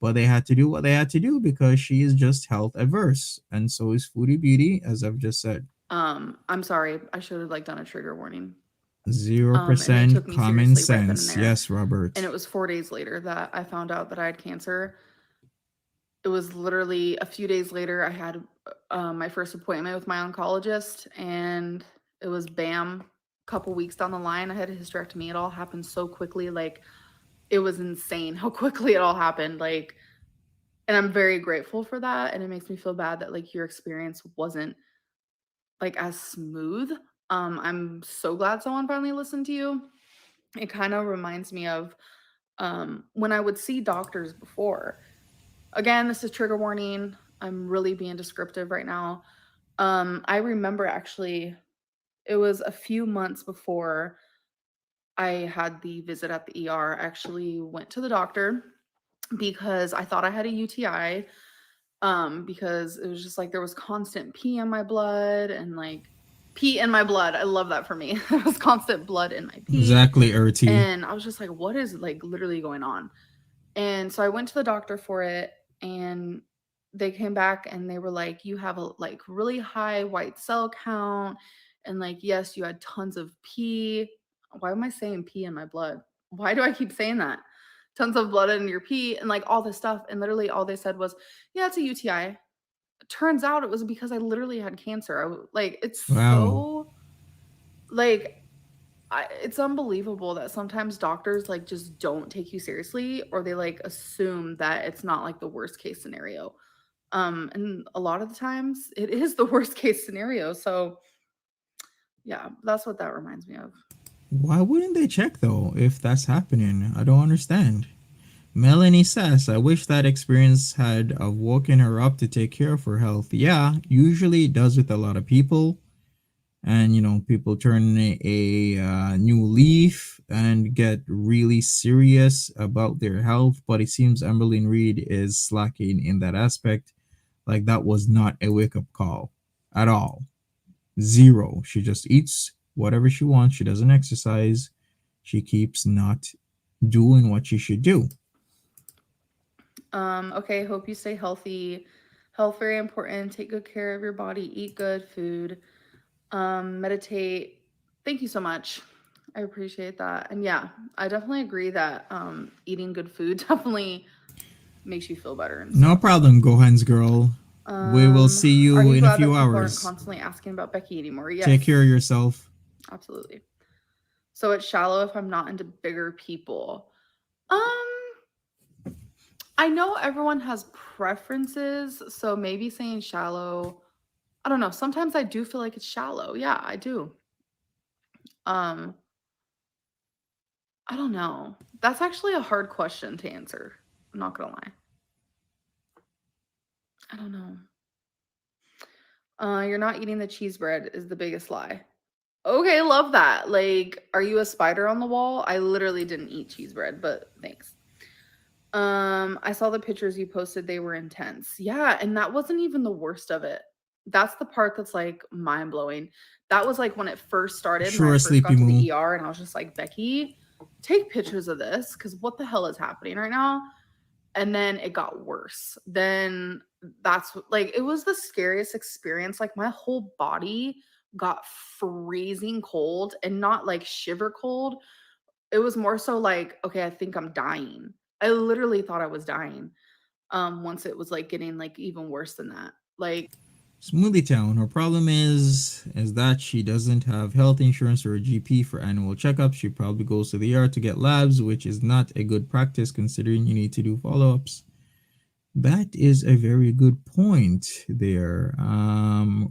But they had to do what they had to do because she is just health adverse, and so is Foodie Beauty, as I've just said. I'm sorry. I should have like done a trigger warning. Zero And they took percent me common seriously right then and sense. there. Yes, And Robert. it was 4 days later that I found out that I had cancer. It was literally a few days later. I had my first appointment with my oncologist, and it was bam. A couple weeks down the line, I had a hysterectomy. It all happened so quickly. Like, it was insane how quickly it all happened. Like, and I'm very grateful for that. And it makes me feel bad that like your experience wasn't like as smooth. I'm so glad someone finally listened to you. It kind of reminds me of when I would see doctors before. Again, this is trigger warning. I'm really being descriptive right now. I remember actually, it was a few months before I had the visit at the ER. I actually went to the doctor because I thought I had a UTI. Because it was just like there was constant pee in my blood and like pee in my blood. I love that for me. There was constant blood in my pee. Exactly, Ertie. And I was just like, what is like literally going on? And so I went to the doctor for it, and they came back and they were like, you have a like really high white cell count, and like yes, you had tons of pee. Why am I saying pee in my blood? Why do I keep saying that? Tons of blood in your pee and like all this stuff. And literally all they said was, yeah, it's a UTI. Turns out it was because I literally had cancer. Like it's Wow. so like it's unbelievable that sometimes doctors like just don't take you seriously, or they like assume that it's not like the worst case scenario. And a lot of the times it is the worst case scenario. So yeah, that's what that reminds me of. Why wouldn't they check though if that's happening? I don't understand. Melanie says, I wish that experience had woken her up to take care of her health. Yeah, usually it does with a lot of people. And, people turn a new leaf and get really serious about their health. But it seems Amberlynn Reid is slacking in that aspect. Like, that was not a wake up call at all. Zero. She just eats whatever she wants. She doesn't exercise. She keeps not doing what she should do. Okay, hope you stay healthy. Health very important. Take good care of your body. Eat good food. Meditate. Thank you so much. I appreciate that. And yeah, I definitely agree that eating good food definitely makes you feel better and No stuff. problem, Gohan's girl. We will see Are you you in a glad few that people aren't hours. constantly asking about Becky anymore? Take care of Yes, yourself. absolutely. So it's shallow if I'm not into bigger people. I know everyone has preferences, so maybe saying shallow, I don't know. Sometimes I do feel like it's shallow. Yeah, I do. Um, I don't know. That's actually a hard question to answer. I'm not gonna lie. I don't know. You're not eating the cheese bread is the biggest lie. Okay, love that. Like, are you a spider on the wall? I literally didn't eat cheese bread, but thanks. I saw the pictures you posted, they were intense. Yeah, and that wasn't even the worst of it. That's the part that's like mind blowing. That was like when it first started, when I Sure, first Sleepy got to Moo. the ER, and I was just like, Becky, take pictures of this because what the hell is happening right now? And then it got worse. Then like it was the scariest experience. Like my whole body got freezing cold, and not like shiver cold. It was more so like, okay, I think I'm dying. I literally thought I was dying. Once it was like getting like even worse than that. Like, Smoothie Town. Her problem is that she doesn't have health insurance or a GP for annual checkups. She probably goes to the ER to get labs, which is not a good practice considering you need to do follow-ups. That is a very good point there,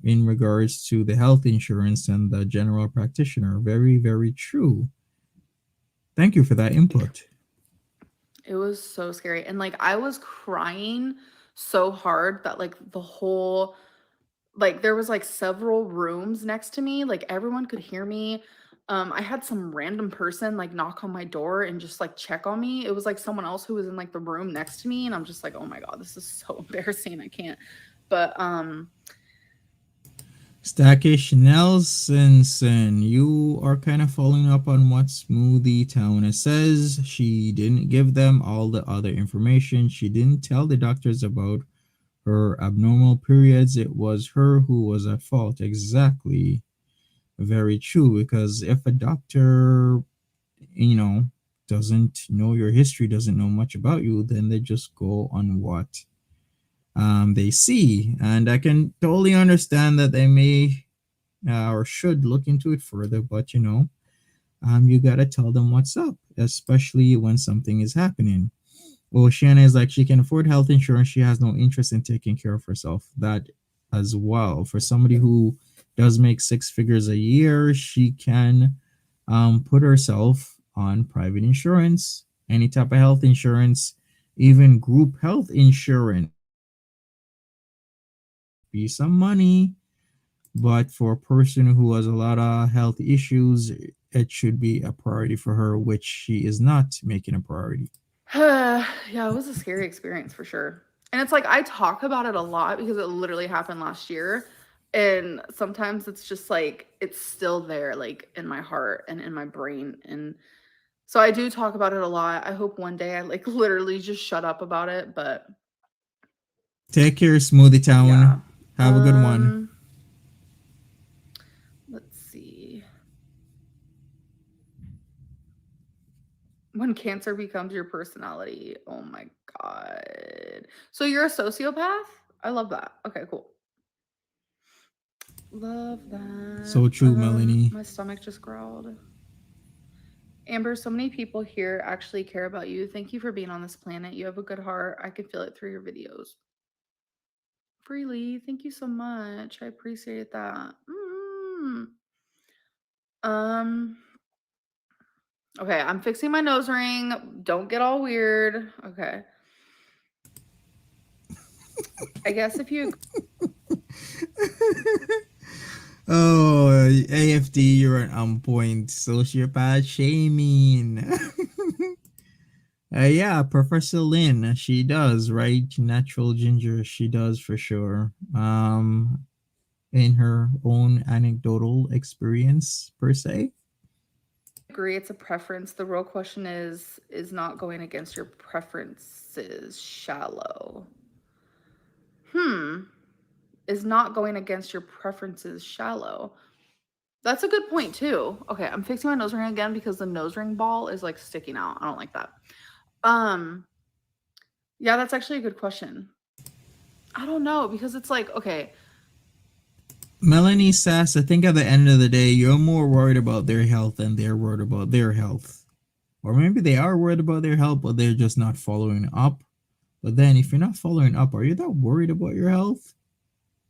in regards to the health insurance and the general practitioner. Very, very true. Thank you for that input. it was so scary. And like I was crying so hard that like the whole like there was like several rooms next to me, like everyone could hear me. I had some random person like knock on my door and just like check on me. It was like someone else who was in like the room next to me, and I'm just like, "Oh my god, this is so embarrassing. I can't." But Stackish Nelsonson, you are kind of following up on what Smoothie Town says. She didn't give them all the other information. She didn't tell the doctors about her abnormal periods. It was her who was at fault. Exactly. Very true. Because if a doctor, you know, doesn't know your history, doesn't know much about you, then they just go on what they see. And I can totally understand that they may or should look into it further, but you gotta tell them what's up, especially when something is happening. Well, Shanna is like, she can afford health insurance. She has no interest in taking care of herself. That as well. For somebody who does make six figures a year, she can put herself on private insurance, any type of health insurance, even group health insurance. Be some money, but for a person who has a lot of health issues, it should be a priority for her, which she is not making a priority. Yeah, it was a scary experience for sure. And it's like I talk about it a lot because it literally happened last year. And sometimes it's just like it's still there, like in my heart and in my brain. And so I do talk about it a lot. I hope one day I like literally just shut up about it. But Take care, Smoothie yeah. Town. Have a good one. Let's see. When cancer becomes your personality. Oh my God. So you're a sociopath? I love that. Okay, cool. Love that. So true, Melanie. My stomach just growled. Amber, so many people here actually care about you. Thank you for being on this planet. You have a good heart. I can feel it through your videos. Freely, thank you so much. I appreciate that. Um, okay, I'm fixing my nose ring. Don't get all weird. Okay. I guess if you Oh, AFD, you're on point. Sociopath shaming. Yeah, Professor Lynn, she does, right? Natural ginger, she does for sure. In her own anecdotal experience, per se. agree it's a preference, the real question is not going against your preferences shallow? Is not going against your preferences shallow? That's a good point too. Okay, I'm fixing my nose ring again because the nose ring ball is like sticking out. I don't like that. Yeah, that's actually a good question. I don't know because it's like, okay, Melanie says, I think at the end of the day, you're more worried about their health than they're worried about their health. Or maybe they are worried about their health, but they're just not following up. But then, if you're not following up, are you that worried about your health?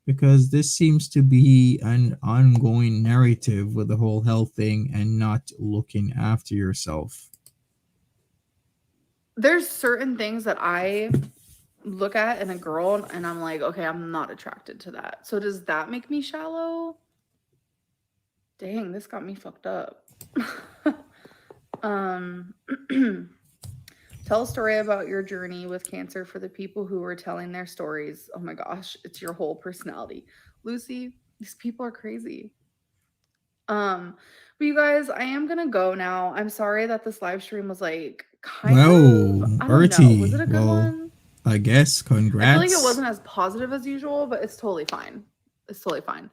Because this seems to be an ongoing narrative with the whole health thing and not looking after yourself. there's certain things that I look at in a girl and I'm like, okay, I'm not attracted to that. So does that make me shallow? Dang, this got me fucked up. um Tell a story about your journey with cancer for the people who are telling their stories. Oh my gosh, it's your whole personality. Lucy, these people are crazy. But you guys, I am gonna go now. I'm sorry that this live stream was like kind of, Well, I don't know. Was it Artie, a good well, one? I guess I feel like it congrats. wasn't as positive as usual, but it's totally fine. It's totally fine.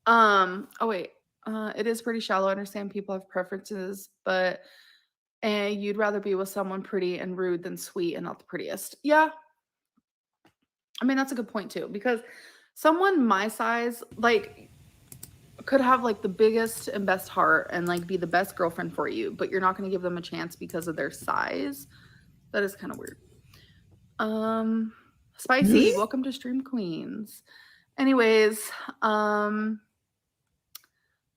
Oh wait. It is pretty shallow. I understand people have preferences, but and you'd rather be with someone pretty and rude than sweet and not the prettiest. Yeah. I mean, that's a good point too, because someone my size, like, could have like the biggest and best heart and like be the best girlfriend for you, but you're not going to give them a chance because of their size. That is kind of weird. Spicy, Really? welcome to Stream Queens. Anyways, thank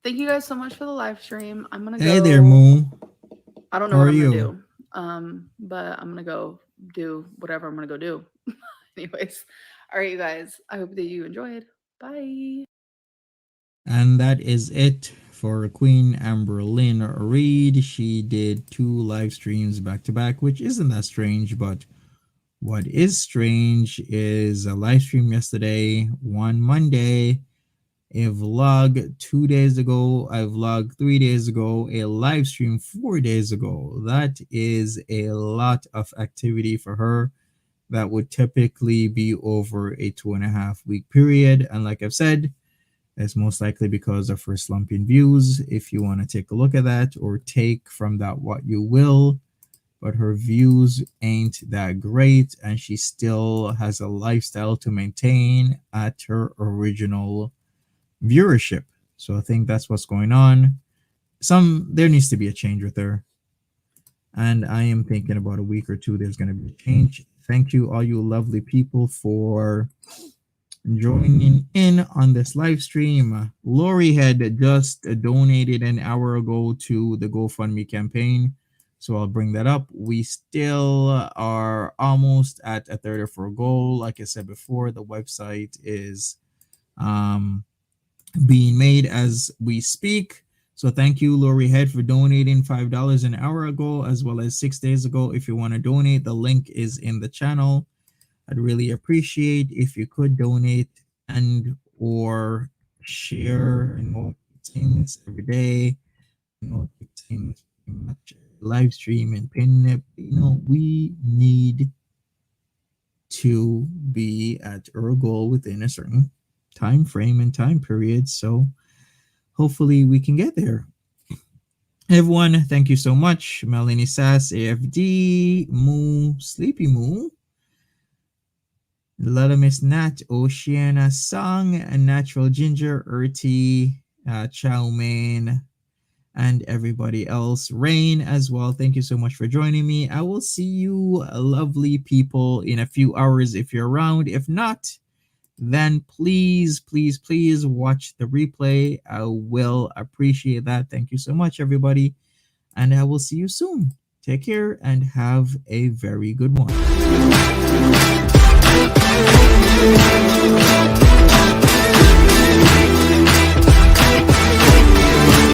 you guys so much for the live stream. I'm gonna Hey there, go. Moo. I don't know How what are I'm gonna you? do. But I'm gonna go do whatever I'm gonna go do. Anyways, all right, you guys. I hope that you enjoyed. Bye. And that is it for Queen Amberlynn Reid. She did two live streams back to back, which isn't that strange, but what is strange is a live stream yesterday, one Monday, a vlog 2 days ago, a vlog 3 days ago, a live stream 4 days ago. That is a lot of activity for her. That would typically be over a 2.5 week period. And like I've said, it's most likely because of her slump in views. If you want to take a look at that or take from that what you will, but her views ain't that great, and she still has a lifestyle to maintain at her original viewership. So I think that's what's going on. There needs to be a change with her, and I am thinking about a week or two there's going to be a change. Thank you, all you lovely people, for joining in on this live stream. Lori had just donated an hour ago to the GoFundMe campaign, so I'll bring that up. We still are almost at a third of our goal. Like I said before, the website is um, being made as we speak. So thank you, Lori Head, for donating $5 an hour ago, as well as 6 days ago. If you want to donate, the link is in the channel. I'd really appreciate if you could donate and or share, things every day. Things pretty much live stream and pin it. We need to be at our goal within a certain time frame and time period. So hopefully we can get there. Everyone, thank you so much. Melanie Sass, AFD, Moo, Sleepy Moo, Miss Nat, Oceana Song, Natural Ginger, Erty, Chow Mein, and everybody else. Rain as well. Thank you so much for joining me. I will see you, lovely people, in a few hours if you're around. If not, then please, please, please watch the replay. I will appreciate that. Thank you so much, everybody. And I will see you soon. Take care and have a very good one.